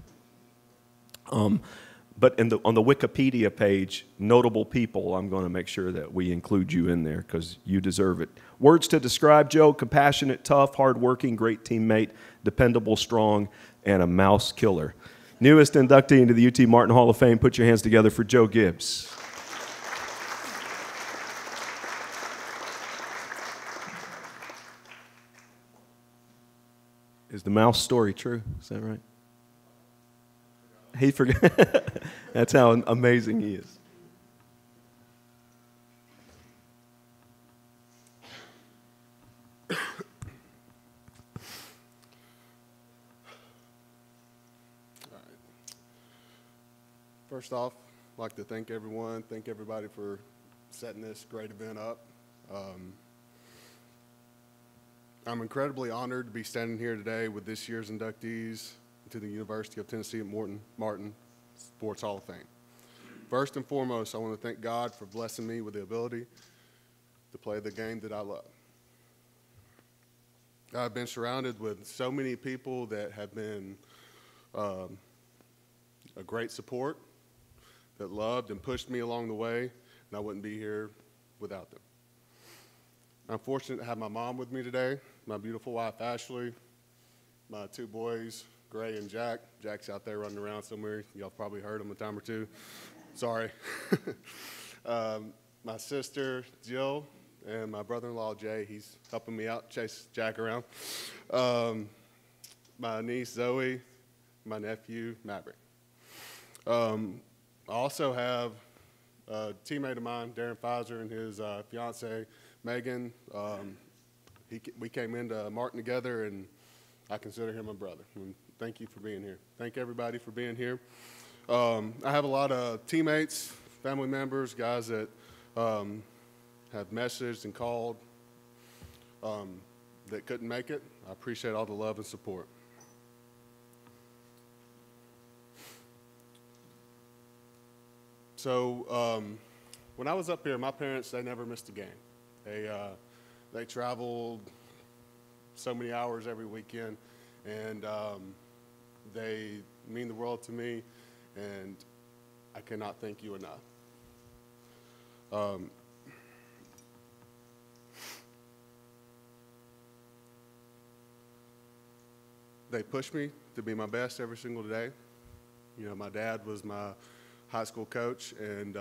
But on the Wikipedia page, notable people, I'm going to make sure that we include you in there because you deserve it. Words to describe Joe: compassionate, tough, hardworking, great teammate, dependable, strong, and a mouse killer. Newest inductee into the UT Martin Hall of Fame. Put your hands together for Joe Gibbs. Is the mouse story true? Is that right? He forgot. That's how amazing he is. First off, I'd like to thank everybody for setting this great event up. I'm incredibly honored to be standing here today with this year's inductees to the University of Tennessee at Martin Sports Hall of Fame. First and foremost, I want to thank God for blessing me with the ability to play the game that I love. I've been surrounded with so many people that have been a great support, that loved and pushed me along the way, and I wouldn't be here without them. I'm fortunate to have my mom with me today, my beautiful wife, Ashley, my 2 boys, Gray and Jack. Jack's out there running around somewhere. Y'all probably heard him a time or two. Sorry. My sister, Jill, and my brother-in-law, Jay. He's helping me out, chase Jack around. My niece, Zoe, my nephew, Maverick. I also have a teammate of mine, Darren Pfizer, and his fiance, Megan. We came into Martin together, and I consider him a brother. And thank you for being here. Thank everybody for being here. I have a lot of teammates, family members, guys that have messaged and called that couldn't make it. I appreciate all the love and support. When I was up here, my parents, they never missed a game. They traveled so many hours every weekend, and they mean the world to me, and I cannot thank you enough. They push me to be my best every single day. You know, my dad was my high school coach, and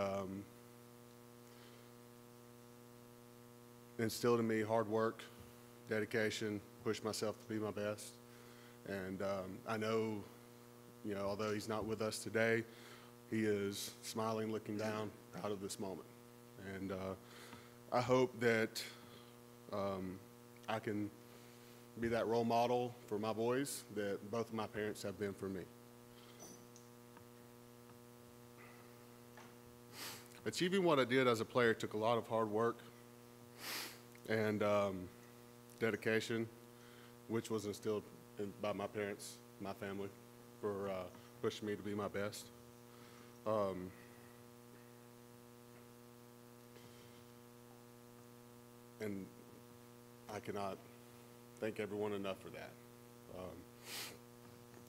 instilled in me hard work, dedication, pushed myself to be my best. And I know, you know, although he's not with us today, he is smiling, looking down, proud of this moment. And I hope that I can be that role model for my boys that both of my parents have been for me. Achieving what I did as a player took a lot of hard work and dedication, which was instilled by my parents, my family, for pushing me to be my best. And I cannot thank everyone enough for that.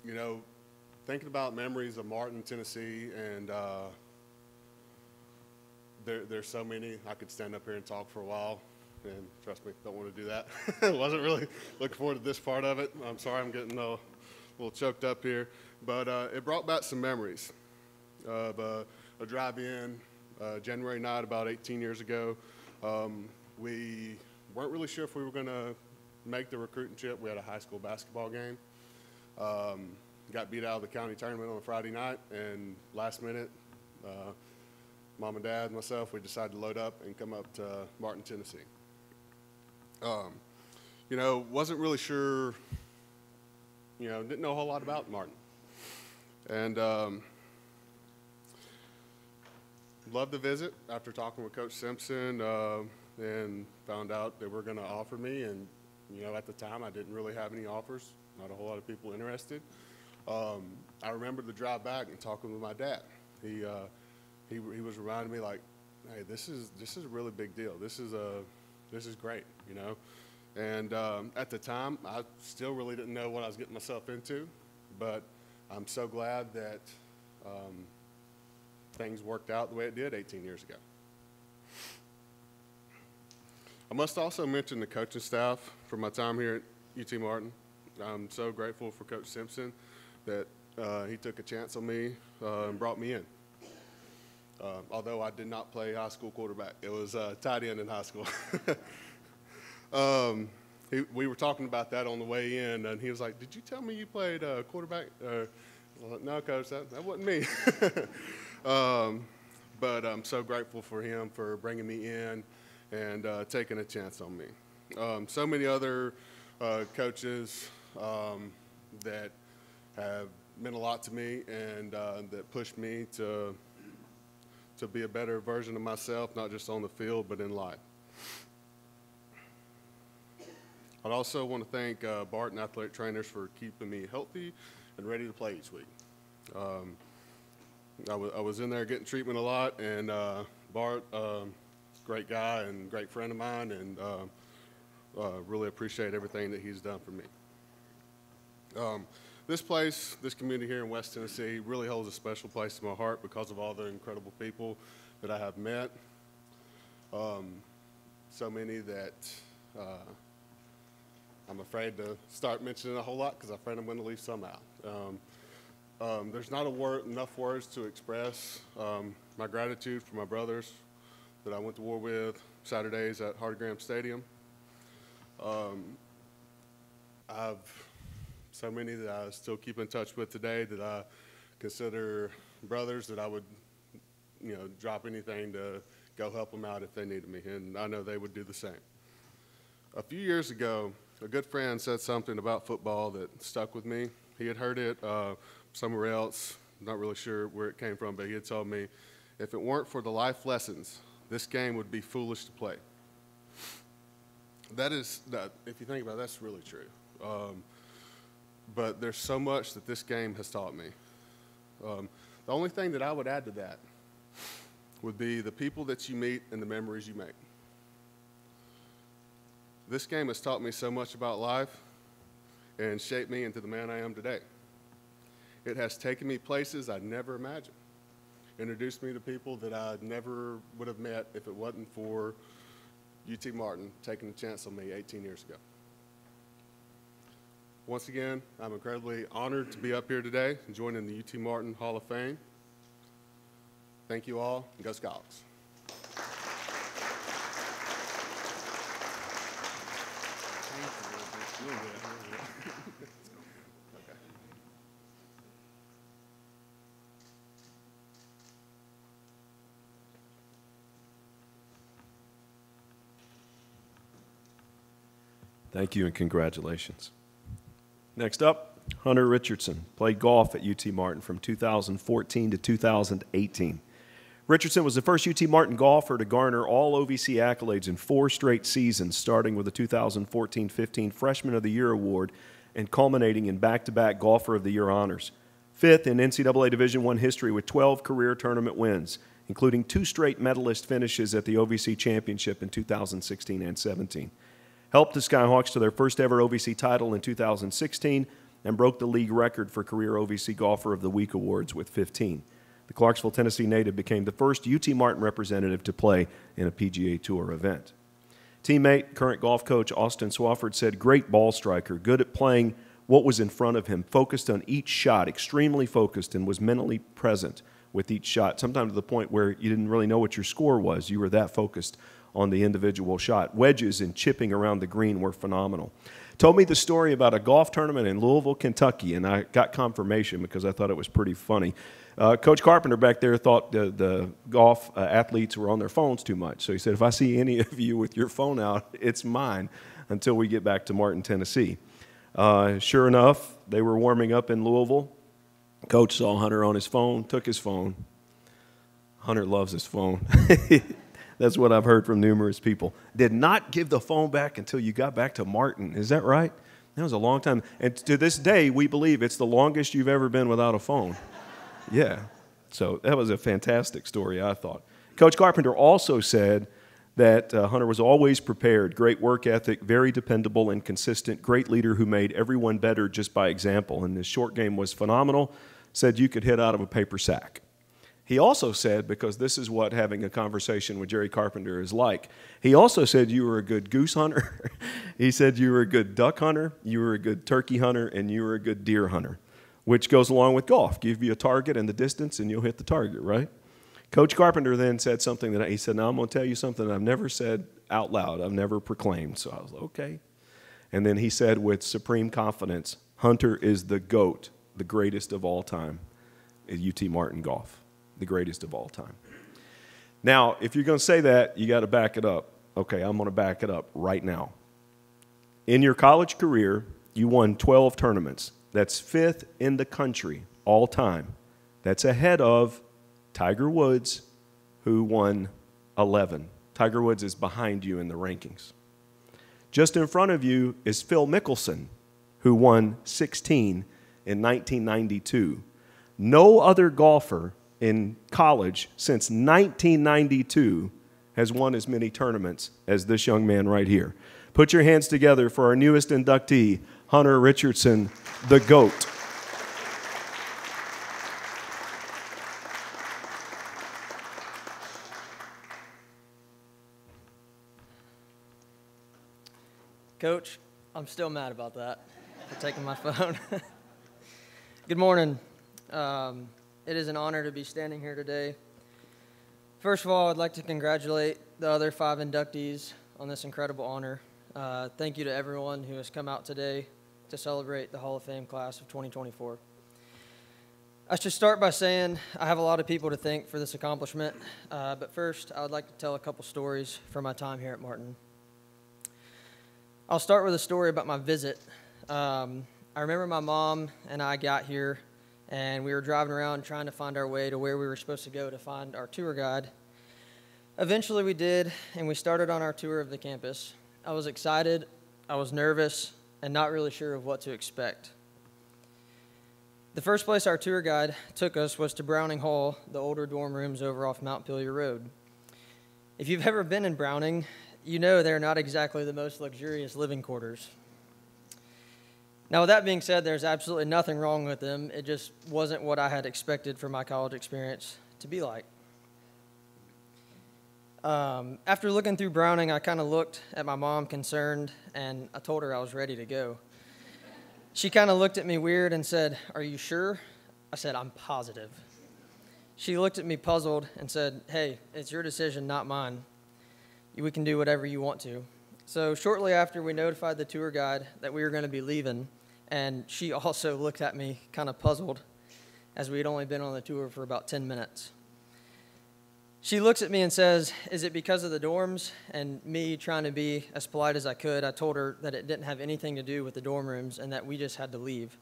You know, thinking about memories of Martin, Tennessee, and there's so many. I could stand up here and talk for a while, and trust me, don't want to do that. Wasn't really looking forward to this part of it. I'm sorry I'm getting a little choked up here, but it brought back some memories of a drive-in January night about 18 years ago. We weren't really sure if we were going to make the recruiting trip. We had a high school basketball game. Got beat out of the county tournament on a Friday night, and last minute, Mom and Dad, myself, we decided to load up and come up to Martin, Tennessee. You know, wasn't really sure, you know, didn't know a whole lot about Martin. And loved the visit after talking with Coach Simpson and found out they were going to offer me. And, you know, at the time I didn't really have any offers, not a whole lot of people interested. I remember the drive back and talking with my dad. He was reminding me, like, hey, this is a really big deal. This is great, you know. And at the time, I still really didn't know what I was getting myself into, but I'm so glad that things worked out the way it did 18 years ago. I must also mention the coaching staff for my time here at UT Martin. I'm so grateful for Coach Simpson that he took a chance on me and brought me in. Although I did not play high school quarterback. It was tight end in high school. We were talking about that on the way in, and he was like, "Did you tell me you played quarterback?" I was like, "No, Coach, that wasn't me." But I'm so grateful for him for bringing me in and taking a chance on me. So many other coaches that have meant a lot to me and that pushed me to be a better version of myself, not just on the field, but in life. I'd also want to thank Barton Athletic Trainers for keeping me healthy and ready to play each week. I was in there getting treatment a lot, and Bart, great guy and great friend of mine, and really appreciate everything that he's done for me. This place, this community here in West Tennessee really holds a special place in my heart because of all the incredible people that I have met. So many that I'm afraid to start mentioning a whole lot because I'm afraid I'm going to leave some out. There's not enough words to express my gratitude for my brothers that I went to war with Saturdays at Hardy Graham Stadium. I've so many that I still keep in touch with today that I consider brothers that I would, you know, drop anything to go help them out if they needed me, and I know they would do the same. A few years ago, a good friend said something about football that stuck with me. He had heard it somewhere else, not really sure where it came from, but he had told me, if it weren't for the life lessons, this game would be foolish to play. That, if you think about it, that's really true. But there's so much that this game has taught me. The only thing that I would add to that would be the people that you meet and the memories you make. This game has taught me so much about life and shaped me into the man I am today. It has taken me places I'd never imagined, introduced me to people that I never would have met if it wasn't for UT Martin taking a chance on me 18 years ago. Once again, I'm incredibly honored to be up here today and joining the UT Martin Hall of Fame. Thank you all, and go Scots. Thank you and congratulations. Next up, Hunter Richardson played golf at UT Martin from 2014 to 2018. Richardson was the first UT Martin golfer to garner all OVC accolades in 4 straight seasons, starting with the 2014-15 Freshman of the Year award and culminating in back-to-back Golfer of the Year honors. 5th in NCAA Division I history with 12 career tournament wins, including 2 straight medalist finishes at the OVC Championship in 2016 and 17. Helped the Skyhawks to their first ever OVC title in 2016 and broke the league record for career OVC Golfer of the Week awards with 15. The Clarksville, Tennessee native became the first UT Martin representative to play in a PGA Tour event. Teammate, current golf coach Austin Swafford said, great ball striker, good at playing what was in front of him, focused on each shot, extremely focused, and was mentally present with each shot, sometimes to the point where you didn't really know what your score was. You were that focused on the individual shot. Wedges and chipping around the green were phenomenal. Told me the story about a golf tournament in Louisville, Kentucky, and I got confirmation because I thought it was pretty funny. Coach Carpenter back there thought the golf athletes were on their phones too much. So he said, if I see any of you with your phone out, it's mine until we get back to Martin, Tennessee. Sure enough, they were warming up in Louisville. Coach saw Hunter on his phone, took his phone. Hunter loves his phone. That's what I've heard from numerous people. Did not give the phone back until you got back to Martin. Is that right? That was a long time. And to this day, we believe it's the longest you've ever been without a phone. Yeah. So that was a fantastic story, I thought. Coach Carpenter also said that Hunter was always prepared, great work ethic, very dependable and consistent, great leader who made everyone better just by example. And his short game was phenomenal, said you could hit out of a paper sack. He also said, because this is what having a conversation with Jerry Carpenter is like, he also said you were a good goose hunter. He said you were a good duck hunter, you were a good turkey hunter, and you were a good deer hunter, which goes along with golf. Give you a target and the distance, and you'll hit the target, right? Coach Carpenter then said something that he said, now I'm going to tell you something I've never said out loud, I've never proclaimed. So I was like, okay. And then he said with supreme confidence, Hunter is the GOAT, the greatest of all time at UT Martin golf. The greatest of all time. Now, if you're going to say that, you got to back it up. Okay, I'm going to back it up right now. In your college career, you won 12 tournaments. That's 5th in the country all time. That's ahead of Tiger Woods, who won 11. Tiger Woods is behind you in the rankings. Just in front of you is Phil Mickelson, who won 16 in 1992. No other golfer in college since 1992 has won as many tournaments as this young man right here. Put your hands together for our newest inductee, Hunter Richardson, the GOAT. Coach, I'm still mad about that, for taking my phone. Good morning. It is an honor to be standing here today. First of all, I'd like to congratulate the other 5 inductees on this incredible honor. Thank you to everyone who has come out today to celebrate the Hall of Fame class of 2024. I should start by saying I have a lot of people to thank for this accomplishment, but first I would like to tell a couple stories from my time here at Martin. I'll start with a story about my visit. I remember my mom and I got here, and we were driving around trying to find our way to where we were supposed to go to find our tour guide. Eventually we did, and we started on our tour of the campus. I was excited, I was nervous, and not really sure of what to expect. The first place our tour guide took us was to Browning Hall, the older dorm rooms over off Mount Pillier Road. If you've ever been in Browning, you know they're not exactly the most luxurious living quarters. Now, with that being said, there's absolutely nothing wrong with them. It just wasn't what I had expected for my college experience to be like. After looking through Browning, I kind of looked at my mom concerned, and I told her I was ready to go. She kind of looked at me weird and said, "Are you sure?" I said, "I'm positive." She looked at me puzzled and said, "Hey, it's your decision, not mine. We can do whatever you want to." So shortly after, we notified the tour guide that we were going to be leaving, and she also looked at me kind of puzzled, as we had only been on the tour for about 10 minutes. She looks at me and says, "Is it because of the dorms?" And me, trying to be as polite as I could, I told her that it didn't have anything to do with the dorm rooms and that we just had to leave.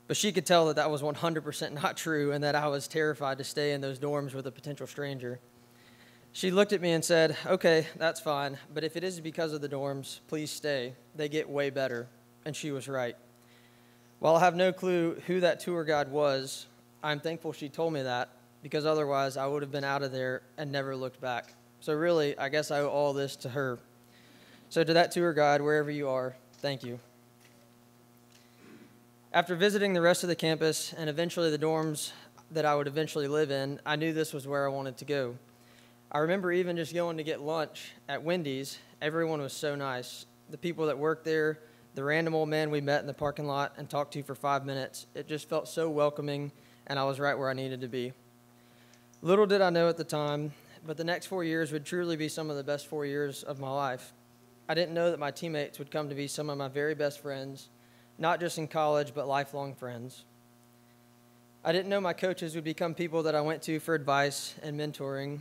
But she could tell that that was 100% not true and that I was terrified to stay in those dorms with a potential stranger. She looked at me and said, "Okay, that's fine, but if it is because of the dorms, please stay. They get way better." And she was right. While I have no clue who that tour guide was, I'm thankful she told me that, because otherwise I would have been out of there and never looked back. So really, I guess I owe all this to her. So to that tour guide, wherever you are, thank you. After visiting the rest of the campus and eventually the dorms that I would eventually live in, I knew this was where I wanted to go. I remember even just going to get lunch at Wendy's. Everyone was so nice. The people that worked there, the random old man we met in the parking lot and talked to for 5 minutes, it just felt so welcoming, and I was right where I needed to be. Little did I know at the time, but the next 4 years would truly be some of the best 4 years of my life. I didn't know that my teammates would come to be some of my very best friends, not just in college, but lifelong friends. I didn't know my coaches would become people that I went to for advice and mentoring.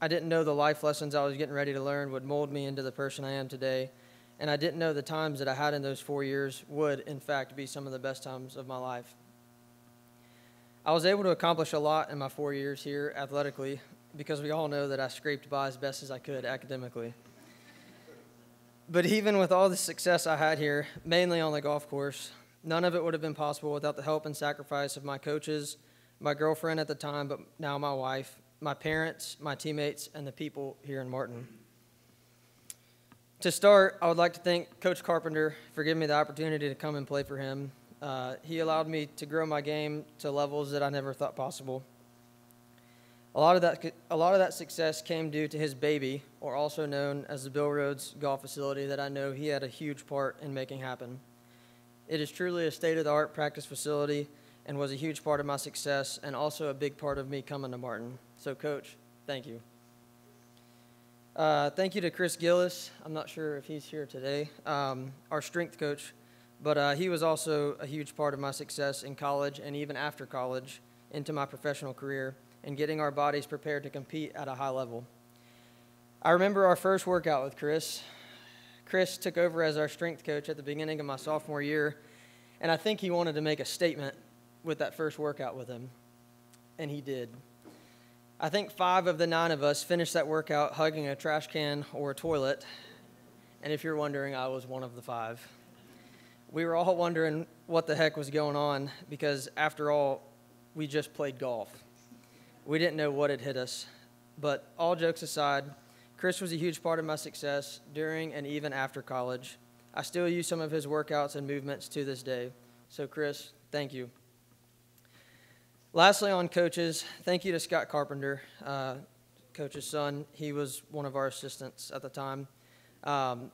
I didn't know the life lessons I was getting ready to learn would mold me into the person I am today, and I didn't know the times that I had in those 4 years would, in fact, be some of the best times of my life. I was able to accomplish a lot in my 4 years here athletically, because we all know that I scraped by as best as I could academically. But even with all the success I had here, mainly on the golf course, none of it would have been possible without the help and sacrifice of my coaches, my girlfriend at the time, but now my wife, my parents, my teammates, and the people here in Martin. To start, I would like to thank Coach Carpenter for giving me the opportunity to come and play for him. He allowed me to grow my game to levels that I never thought possible. A lot of that success came due to his baby, or also known as the Bill Rhodes Golf Facility, that I know he had a huge part in making happen. It is truly a state-of-the-art practice facility and was a huge part of my success and also a big part of me coming to Martin. So, Coach, thank you. Thank you to Chris Gillis. I'm not sure if he's here today, our strength coach, but he was also a huge part of my success in college and even after college into my professional career and getting our bodies prepared to compete at a high level. I remember our first workout with Chris. Chris took over as our strength coach at the beginning of my sophomore year, and I think he wanted to make a statement with that first workout with him, and he did. I think 5 of the 9 of us finished that workout hugging a trash can or a toilet, and if you're wondering, I was one of the 5. We were all wondering what the heck was going on because, after all, we just played golf. We didn't know what had hit us. But all jokes aside, Chris was a huge part of my success during and even after college. I still use some of his workouts and movements to this day. So, Chris, thank you. Lastly, on coaches, thank you to Scott Carpenter, Coach's son. He was one of our assistants at the time.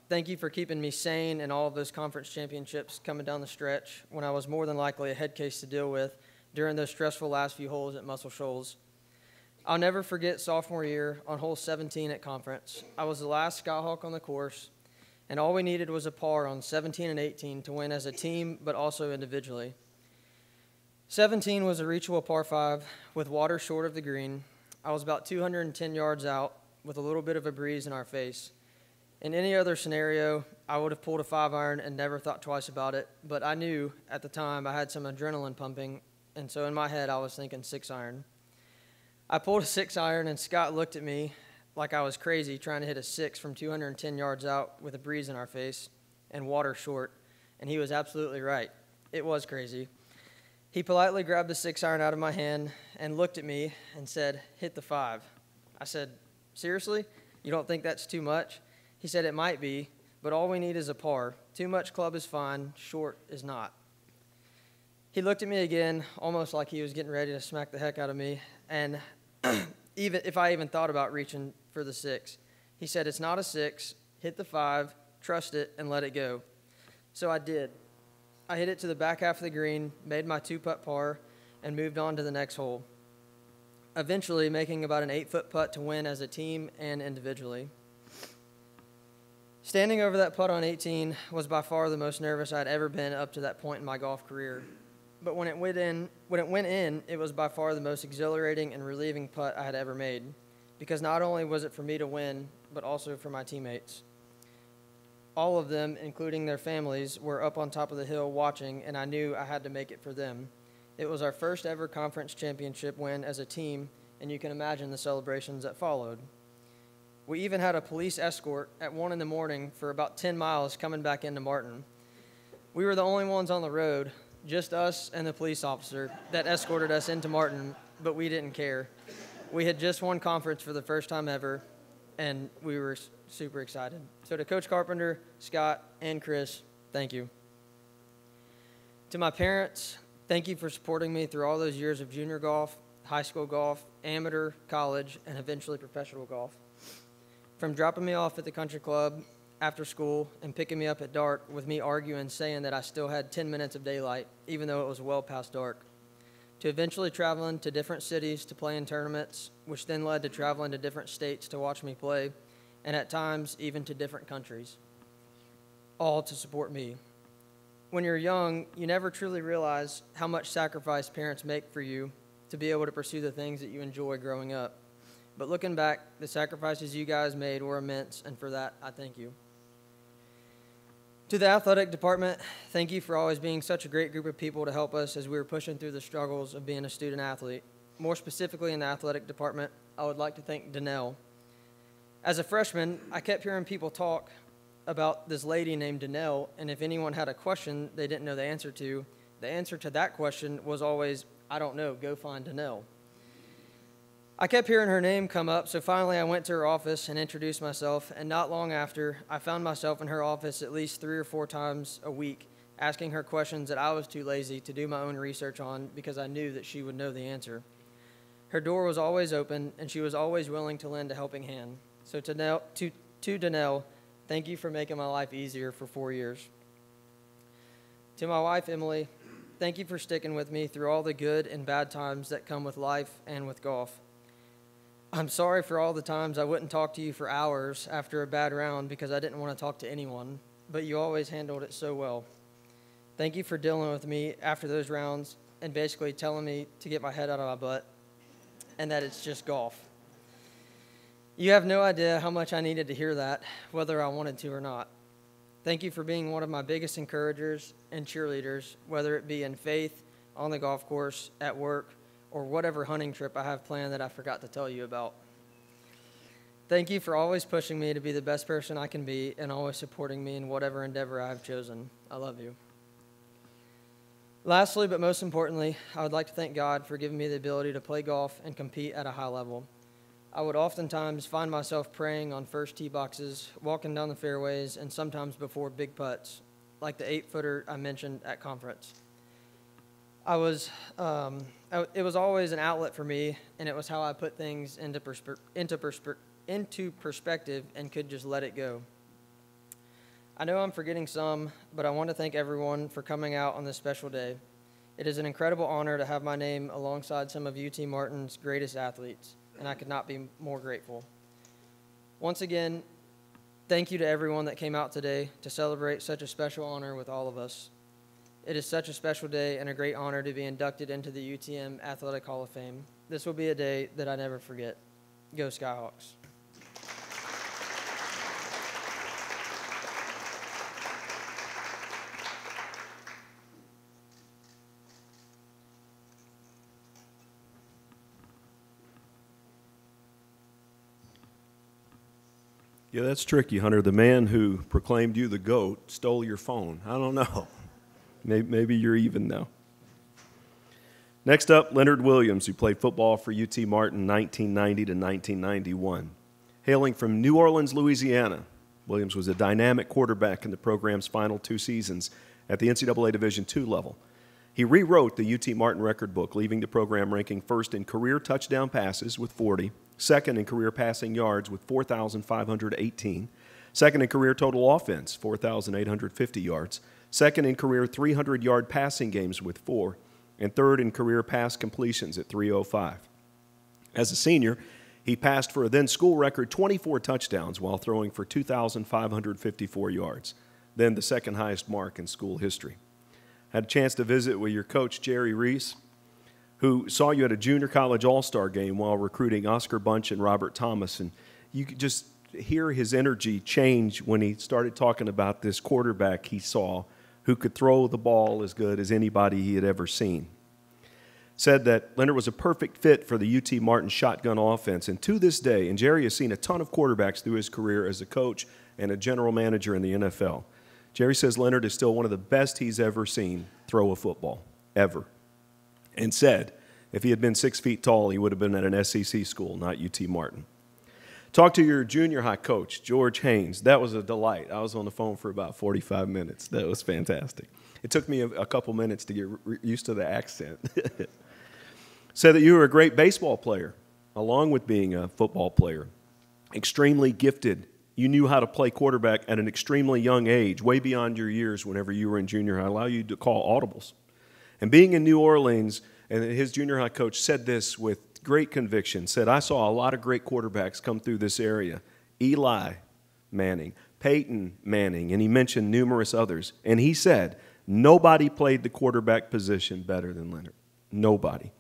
Thank you for keeping me sane in all of those conference championships coming down the stretch when I was more than likely a head case to deal with during those stressful last few holes at Muscle Shoals. I'll never forget sophomore year on hole 17 at conference. I was the last Skyhawk on the course, and all we needed was a par on 17 and 18 to win as a team, but also individually. 17 was a reachable par 5 with water short of the green. I was about 210 yards out with a little bit of a breeze in our face. In any other scenario, I would have pulled a 5-iron and never thought twice about it, but I knew at the time I had some adrenaline pumping, and so in my head I was thinking 6-iron. I pulled a 6-iron, and Scott looked at me like I was crazy trying to hit a 6 from 210 yards out with a breeze in our face and water short, and he was absolutely right. It was crazy. He politely grabbed the 6-iron out of my hand and looked at me and said, "Hit the 5." I said, "Seriously? You don't think that's too much?" He said, "It might be, but all we need is a par. Too much club is fine, short is not." He looked at me again, almost like he was getting ready to smack the heck out of me, and even if I even thought about reaching for the 6. He said, "It's not a 6, hit the 5, trust it, and let it go." So I did. I hit it to the back half of the green, made my 2-putt par, and moved on to the next hole, eventually making about an 8-foot putt to win as a team and individually. Standing over that putt on 18 was by far the most nervous I'd ever been up to that point in my golf career. But when it went in, it was by far the most exhilarating and relieving putt I had ever made, because not only was it for me to win, but also for my teammates. All of them, including their families, were up on top of the hill watching, and I knew I had to make it for them. It was our first ever conference championship win as a team, and you can imagine the celebrations that followed. We even had a police escort at 1 in the morning for about 10 miles coming back into Martin. We were the only ones on the road, just us and the police officer that escorted us into Martin, but we didn't care. We had just won conference for the first time ever, and we were super excited. So to Coach Carpenter, Scott, and Chris, thank you. To my parents, thank you for supporting me through all those years of junior golf, high school golf, amateur, college, and eventually professional golf. From dropping me off at the country club after school and picking me up at dark with me arguing, saying that I still had 10 minutes of daylight, even though it was well past dark, to eventually traveling to different cities to play in tournaments, which then led to traveling to different states to watch me play, and at times even to different countries, all to support me. When you're young, you never truly realize how much sacrifice parents make for you to be able to pursue the things that you enjoy growing up. But looking back, the sacrifices you guys made were immense, and for that, I thank you. To the athletic department, thank you for always being such a great group of people to help us as we were pushing through the struggles of being a student athlete. More specifically in the athletic department, I would like to thank Danelle. As a freshman, I kept hearing people talk about this lady named Danelle, and if anyone had a question they didn't know the answer to that question was always, "I don't know, go find Danelle." I kept hearing her name come up, so finally I went to her office and introduced myself, and not long after, I found myself in her office at least 3 or 4 times a week, asking her questions that I was too lazy to do my own research on because I knew that she would know the answer. Her door was always open, and she was always willing to lend a helping hand. So to Danelle, thank you for making my life easier for 4 years. To my wife, Emily, thank you for sticking with me through all the good and bad times that come with life and with golf. I'm sorry for all the times I wouldn't talk to you for hours after a bad round because I didn't want to talk to anyone, but you always handled it so well. Thank you for dealing with me after those rounds and basically telling me to get my head out of my butt and that it's just golf. You have no idea how much I needed to hear that, whether I wanted to or not. Thank you for being one of my biggest encouragers and cheerleaders, whether it be in faith, on the golf course, at work, or whatever hunting trip I have planned that I forgot to tell you about. Thank you for always pushing me to be the best person I can be and always supporting me in whatever endeavor I have chosen. I love you. Lastly, but most importantly, I would like to thank God for giving me the ability to play golf and compete at a high level. I would oftentimes find myself praying on first tee boxes, walking down the fairways, and sometimes before big putts, like the 8-footer I mentioned at conference. It was always an outlet for me, and it was how I put things into perspective and could just let it go. I know I'm forgetting some, but I want to thank everyone for coming out on this special day. It is an incredible honor to have my name alongside some of UT Martin's greatest athletes, and I could not be more grateful. Once again, thank you to everyone that came out today to celebrate such a special honor with all of us. It is such a special day and a great honor to be inducted into the UTM Athletic Hall of Fame. This will be a day that I never forget. Go Skyhawks. Yeah, that's tricky, Hunter. The man who proclaimed you the GOAT stole your phone. I don't know. Maybe you're even now. Next up, Leonard Williams, who played football for UT Martin 1990 to 1991. Hailing from New Orleans, Louisiana, Williams was a dynamic quarterback in the program's final 2 seasons at the NCAA Division II level. He rewrote the UT Martin record book, leaving the program ranking first in career touchdown passes with 40, second in career passing yards with 4,518, second in career total offense, 4,850 yards, second in career 300-yard passing games with 4, and third in career pass completions at 305. As a senior, he passed for a then school record 24 touchdowns while throwing for 2,554 yards, then the second highest mark in school history. Had a chance to visit with your coach, Jerry Reese, who saw you at a junior college all-star game while recruiting Oscar Bunch and Robert Thomas, and you could just hear his energy change when he started talking about this quarterback he saw who could throw the ball as good as anybody he had ever seen. Said that Leonard was a perfect fit for the UT Martin shotgun offense, and to this day, and Jerry has seen a ton of quarterbacks through his career as a coach and a general manager in the NFL. Jerry says Leonard is still one of the best he's ever seen throw a football, ever. And said if he had been 6 feet tall, he would have been at an SEC school, not UT Martin. Talk to your junior high coach, George Haynes. That was a delight. I was on the phone for about 45 minutes. That was fantastic. It took me a couple minutes to get used to the accent. Said that you were a great baseball player, along with being a football player. Extremely gifted. You knew how to play quarterback at an extremely young age, way beyond your years whenever you were in junior high, allow you to call audibles. And being in New Orleans, and his junior high coach said this with great conviction, said, I saw a lot of great quarterbacks come through this area. Eli Manning, Peyton Manning, and he mentioned numerous others. And he said, nobody played the quarterback position better than Leonard. Nobody.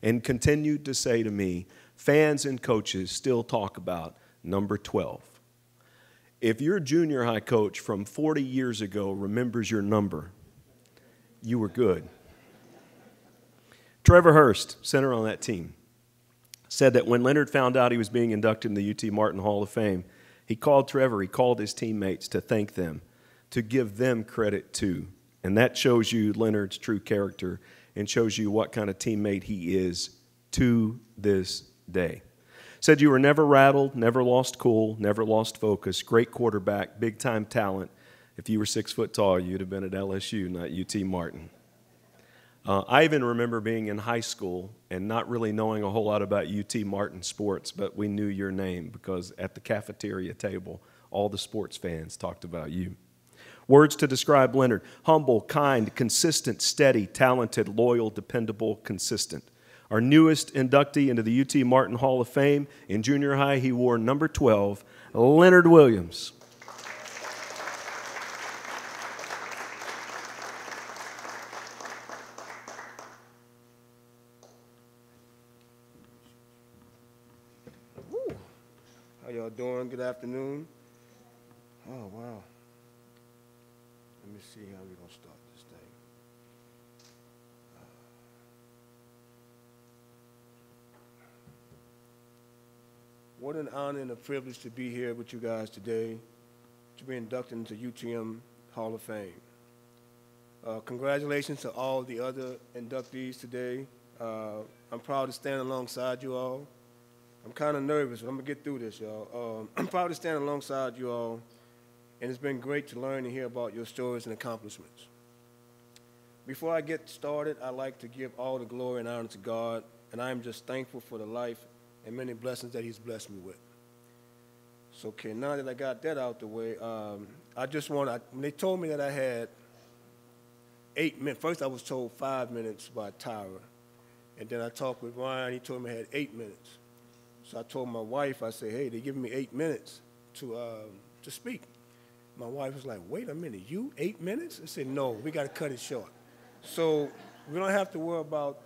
And continued to say to me, fans and coaches still talk about number 12. If your junior high coach from 40 years ago remembers your number, you were good. Trevor Hurst, center on that team, said that when Leonard found out he was being inducted in the UT Martin Hall of Fame, he called Trevor, he called his teammates to thank them, to give them credit too. And that shows you Leonard's true character and shows you what kind of teammate he is to this day. Said you were never rattled, never lost cool, never lost focus, great quarterback, big-time talent. If you were 6 foot tall, you'd have been at LSU, not UT Martin. I even remember being in high school and not really knowing a whole lot about UT Martin sports, but we knew your name because at the cafeteria table, all the sports fans talked about you. Words to describe Leonard: humble, kind, consistent, steady, talented, loyal, dependable, consistent. Our newest inductee into the UT Martin Hall of Fame. In junior high, he wore number 12, Leonard Williams. How y'all doing? Good afternoon. Oh, wow. Let me see how we're going to start this thing. What an honor and a privilege to be here with you guys today, to be inducted into UTM Hall of Fame. Congratulations to all the other inductees today. I'm proud to stand alongside you all. I'm kind of nervous, but I'm going to get through this, y'all. I'm proud to stand alongside you all, and it's been great to learn and hear about your stories and accomplishments. Before I get started, I'd like to give all the glory and honor to God, and I am just thankful for the life and many blessings that he's blessed me with. So, okay, now that I got that out the way, I just want to, when they told me that I had 8 minutes, first I was told 5 minutes by Tyra, and then I talked with Ryan, he told me I had 8 minutes. So I told my wife, I said, hey, they're giving me 8 minutes to speak. My wife was like, wait a minute, you 8 minutes? I said, no, we got to cut it short. So we don't have to worry about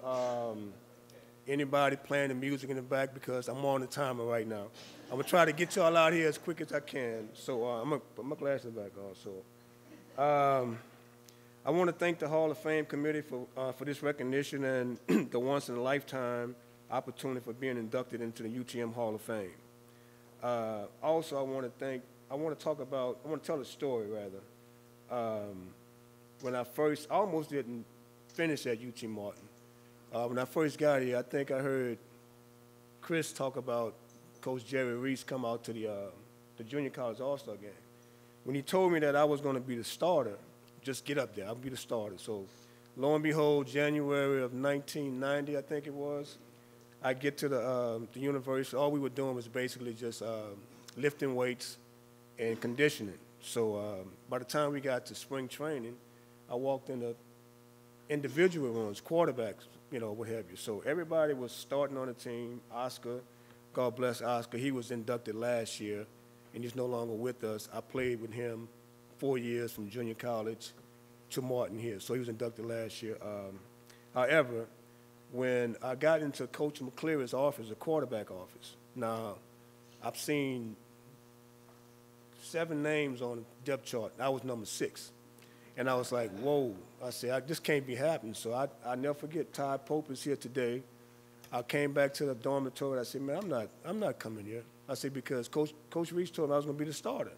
anybody playing the music in the back because I'm on the timer right now. I'm going to try to get y'all out here as quick as I can. So I'm going to put my glasses back on. So I want to thank the Hall of Fame committee for this recognition and the once-in-a-lifetime opportunity for being inducted into the UTM Hall of Fame. Also, I want to tell a story, rather. When I almost didn't finish at UT Martin. When I first got here, I think I heard Chris talk about Coach Jerry Reese come out to the junior college all-star game. When he told me that I was going to be the starter, just get up there, I'll be the starter. So lo and behold, January of 1990, I think it was, I get to the university. All we were doing was basically just lifting weights and conditioning. So by the time we got to spring training, I walked in the individual runs, quarterbacks, what have you. So everybody was starting on the team. Oscar, God bless Oscar, he was inducted last year, and he's no longer with us. I played with him 4 years from junior college to Martin here, so he was inducted last year. However, when I got into Coach McCleary's office, the quarterback office, now I've seen 7 names on the depth chart. I was number 6. And I was like, whoa. I said, this can't be happening. So I never forget, Todd Pope is here today. I came back to the dormitory. I said, man, I'm not coming here. I said, because Coach Reese told me I was going to be the starter.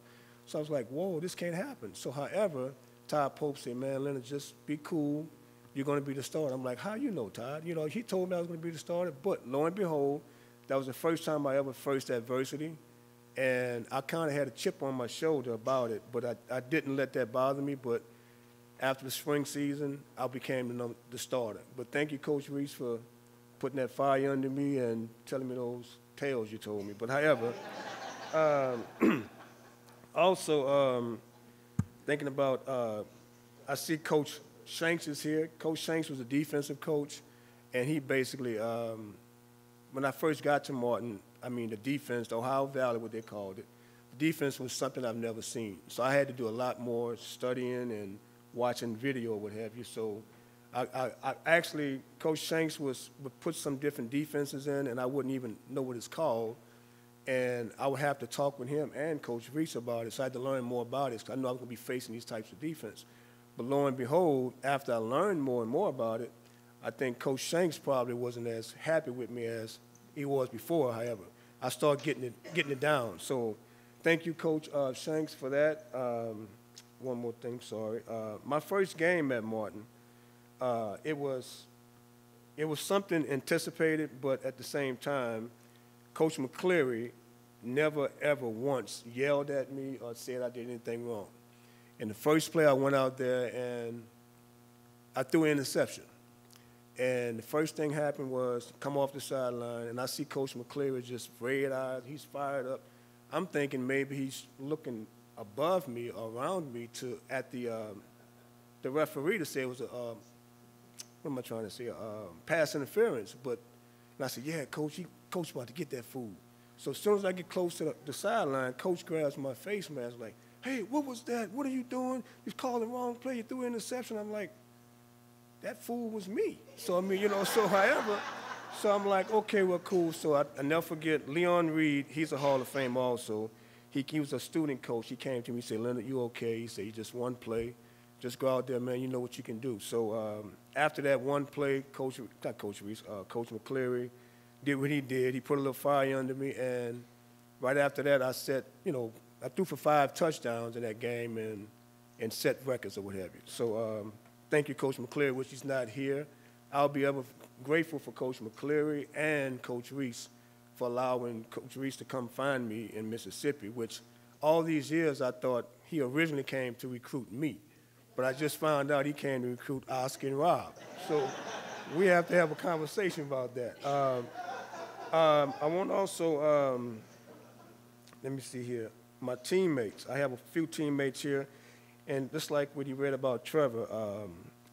So I was like, whoa, this can't happen. So however, Todd Pope said, man, Leonard, just be cool. You're going to be the starter. I'm like, how you know, Todd? He told me I was going to be the starter. But lo and behold, that was the first time I ever faced adversity. And I kind of had a chip on my shoulder about it. But I didn't let that bother me. But after the spring season, I became the starter. But thank you, Coach Reese, for putting that fire under me and telling me those tales you told me. But however, also thinking about, I see Coach Shanks is here. Coach Shanks was a defensive coach, and he basically, when I first got to Martin, the defense, the Ohio Valley, what they called it, the defense was something I've never seen. So I had to do a lot more studying and watching video or what have you. So I actually, Coach Shanks would put some different defenses in, and I wouldn't even know what it's called. And I would have to talk with him and Coach Reese about it. So I had to learn more about it because I knew I was going to be facing these types of defense. But lo and behold, after I learned more and more about it, I think Coach Shanks probably wasn't as happy with me as he was before, however. I started getting it down. So thank you, Coach Shanks, for that. One more thing, sorry. My first game at Martin, it was something anticipated, but at the same time, Coach McCleary never, ever once yelled at me or said I did anything wrong. In the first play, I went out there and I threw an interception. And the first thing happened was come off the sideline, and I see Coach McCleary just red-eyed. He's fired up. I'm thinking maybe he's looking above me, around me, at the referee to say it was a what am I trying to say? Pass interference. But and I said, yeah, Coach, Coach about to get that fool. So as soon as I get close to the sideline, Coach grabs my face mask like, hey, what was that? What are you doing? You called the wrong play. You threw an interception. I'm like, that fool was me. So however, so I'm like, okay, well, cool. So I never forget Leon Reed. He's a Hall of Fame also. He was a student coach. He came to me and said, Leonard, you okay? He said, you just one play. Just go out there, man. You know what you can do. So after that one play, Coach McCleary did what he did. He put a little fire under me. And right after that, I threw for 5 touchdowns in that game and set records or what have you. So thank you, Coach McCleary, which he's not here. I'll be ever grateful for Coach McCleary and Coach Reese for allowing Coach Reese to come find me in Mississippi, which all these years I thought he originally came to recruit me. But I just found out he came to recruit Oscar and Rob. So we have to have a conversation about that. I want also, let me see here, my teammates. I have a few teammates here. And just like what you read about Trevor,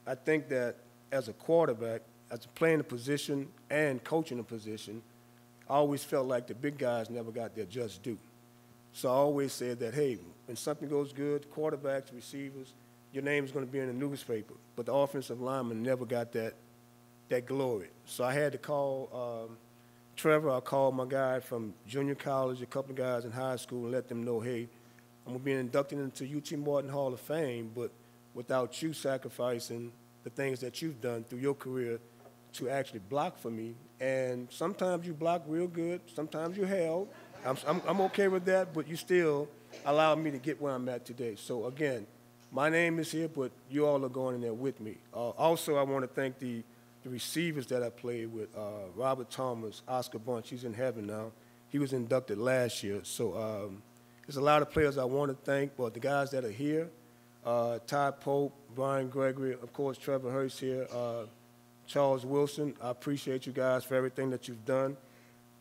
I think that as a quarterback, as playing the position and coaching the position, I always felt like the big guys never got their just due. So I always said that, hey, when something goes good, quarterbacks, receivers, your name is going to be in the newspaper. But the offensive lineman never got that glory. So I had to call Trevor. I called my guy from junior college, a couple of guys in high school, and let them know, hey, I'm going to be inducted into UT Martin Hall of Fame, but without you sacrificing the things that you've done through your career to actually block for me. And sometimes you block real good. Sometimes you held. I'm okay with that, but you still allowed me to get where I'm at today. So, again, my name is here, but you all are going in there with me. Also, I want to thank the the receivers that I played with, Robert Thomas, Oscar Bunch, he's in heaven now. He was inducted last year. So there's a lot of players I want to thank, but the guys that are here, Todd Pope, Brian Gregory, of course, Trevor Hurst here, Charles Wilson, I appreciate you guys for everything that you've done.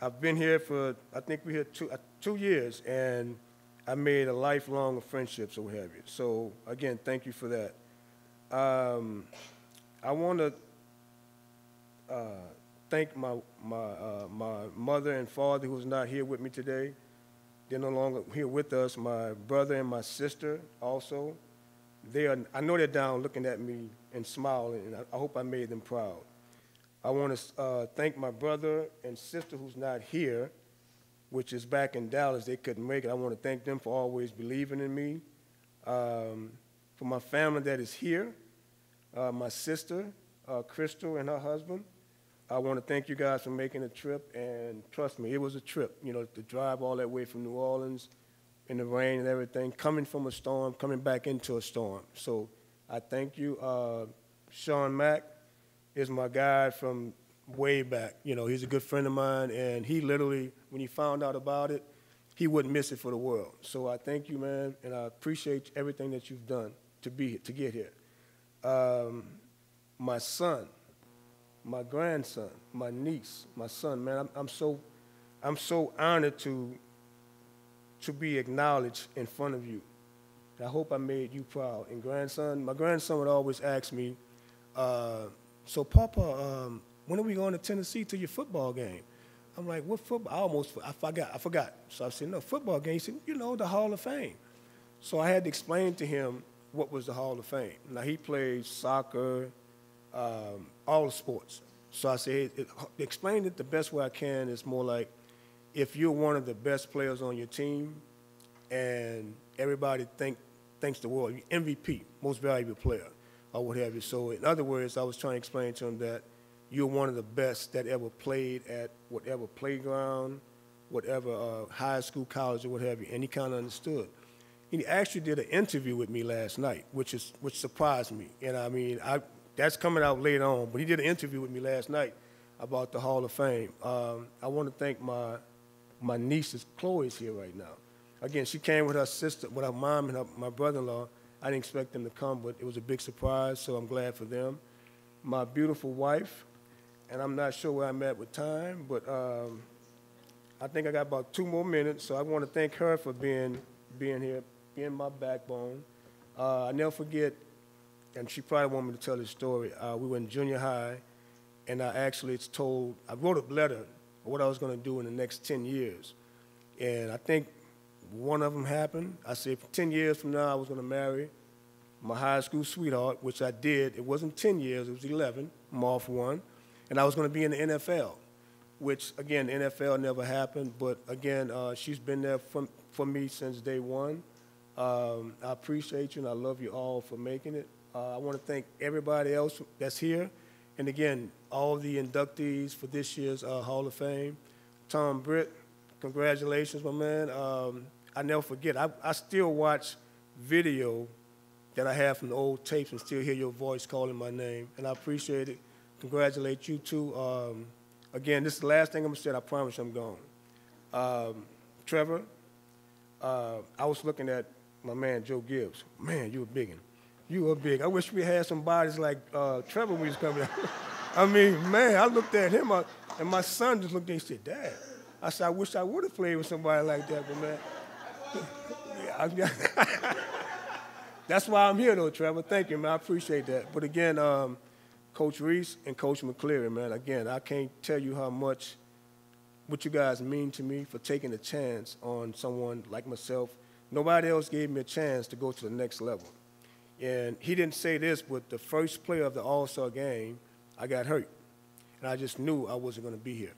I've been here for, I think we're here 2 years, and I made a lifelong of friendships, or what have you. So, again, thank you for that. I want to thank my mother and father who's not here with me today. They're no longer here with us. My brother and my sister also. I know they're down looking at me and smiling, and I hope I made them proud. I want to thank my brother and sister who's not here, which is back in Dallas. They couldn't make it. I want to thank them for always believing in me. For my family that is here, my sister, Crystal, and her husband, I want to thank you guys for making the trip. And trust me, it was a trip, you know, to drive all that way from New Orleans in the rain and everything, coming from a storm, coming back into a storm. So I thank you. Sean Mack is my guy from way back. You know, he's a good friend of mine, and he literally, when he found out about it, he wouldn't miss it for the world. So I thank you, man, and I appreciate everything that you've done to get here. My son, my grandson, my niece, my son, man, I'm so honored to be acknowledged in front of you. I hope I made you proud. And my grandson would always ask me, so Papa, when are we going to Tennessee to your football game? I'm like, what football? I forgot. So I said, no, football game. He said, you know, the Hall of Fame. So I had to explain to him what was the Hall of Fame. Now, he plays soccer, all the sports. So I said, explain it the best way I can. It's more like, if you're one of the best players on your team and everybody thanks the world, MVP, most valuable player, or what have you. So in other words, I was trying to explain to him that you're one of the best that ever played at whatever playground, whatever high school, college, or what have you, and he kind of understood. He actually did an interview with me last night, which surprised me. And I mean, that's coming out later on, but he did an interview with me last night about the Hall of Fame. I want to thank my niece, Chloe's here right now. Again, she came with her sister, with her mom and my brother-in-law. I didn't expect them to come, but it was a big surprise, so I'm glad for them. My beautiful wife, and I'm not sure where I'm at with time, but I think I got about 2 more minutes, so I want to thank her for being here, being my backbone. I never forget, and she probably want me to tell this story. We were in junior high, and I wrote a letter of what I was going to do in the next 10 years. And I think one of them happened. I said, 10 years from now, I was going to marry my high school sweetheart, which I did. It wasn't 10 years, it was 11. I'm off one. And I was going to be in the NFL, which, again, the NFL never happened. But, again, she's been there for me since day one. I appreciate you, and I love you all for making it. I want to thank everybody else that's here. And, again, all the inductees for this year's Hall of Fame. Tom Britt, congratulations, my man. I never forget. I still watch video that I have from the old tapes and still hear your voice calling my name, and I appreciate it. Congratulate you, too. Again, this is the last thing I'm going to say. I promise I'm gone. Trevor, I was looking at my man, Joe Gibbs. Man, you a biggin'. You were big. I wish we had some bodies like Trevor when he was coming out. I mean, man, I looked at him, and my son just looked at me and said, Dad. I said, I wish I would have played with somebody like that, but, man. That's why I'm here, though, Trevor. Thank you, man. I appreciate that. But, again, Coach Reese and Coach McCleary, man, again, I can't tell you how much what you guys mean to me for taking a chance on someone like myself. Nobody else gave me a chance to go to the next level. And he didn't say this, but the first play of the All-Star game, I got hurt. And I just knew I wasn't going to be here.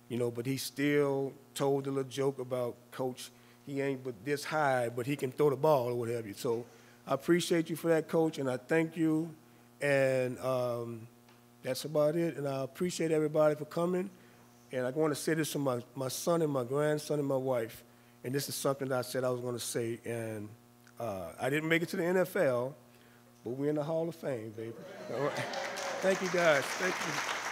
You know, but he still told a little joke about, Coach, he ain't but this high, but he can throw the ball or whatever. So I appreciate you for that, Coach, and I thank you. And that's about it. And I appreciate everybody for coming. And I want to say this to my son and my grandson and my wife. And this is something that I said I was going to say. And I didn't make it to the NFL, but we're in the Hall of Fame, baby. All right. Thank you, guys. Thank you.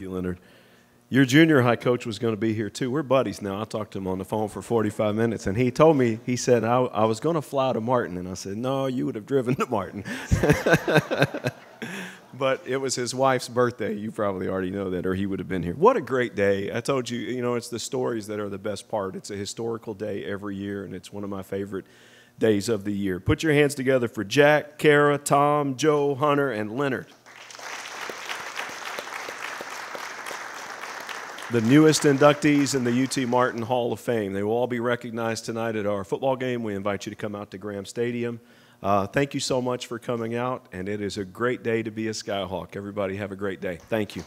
you, Leonard. Your junior high coach was going to be here, too. We're buddies now. I talked to him on the phone for 45 minutes, and he told me, he said, I was going to fly to Martin. And I said, no, you would have driven to Martin. But it was his wife's birthday. You probably already know that, or he would have been here. What a great day. I told you, it's the stories that are the best part. It's a historical day every year, and it's one of my favorite days of the year. Put your hands together for Jack, Kara, Tom, Joe, Hunter, and Leonard. The newest inductees in the UT Martin Hall of Fame. They will all be recognized tonight at our football game. We invite you to come out to Graham Stadium. Thank you so much for coming out, and it is a great day to be a Skyhawk. Everybody have a great day. Thank you.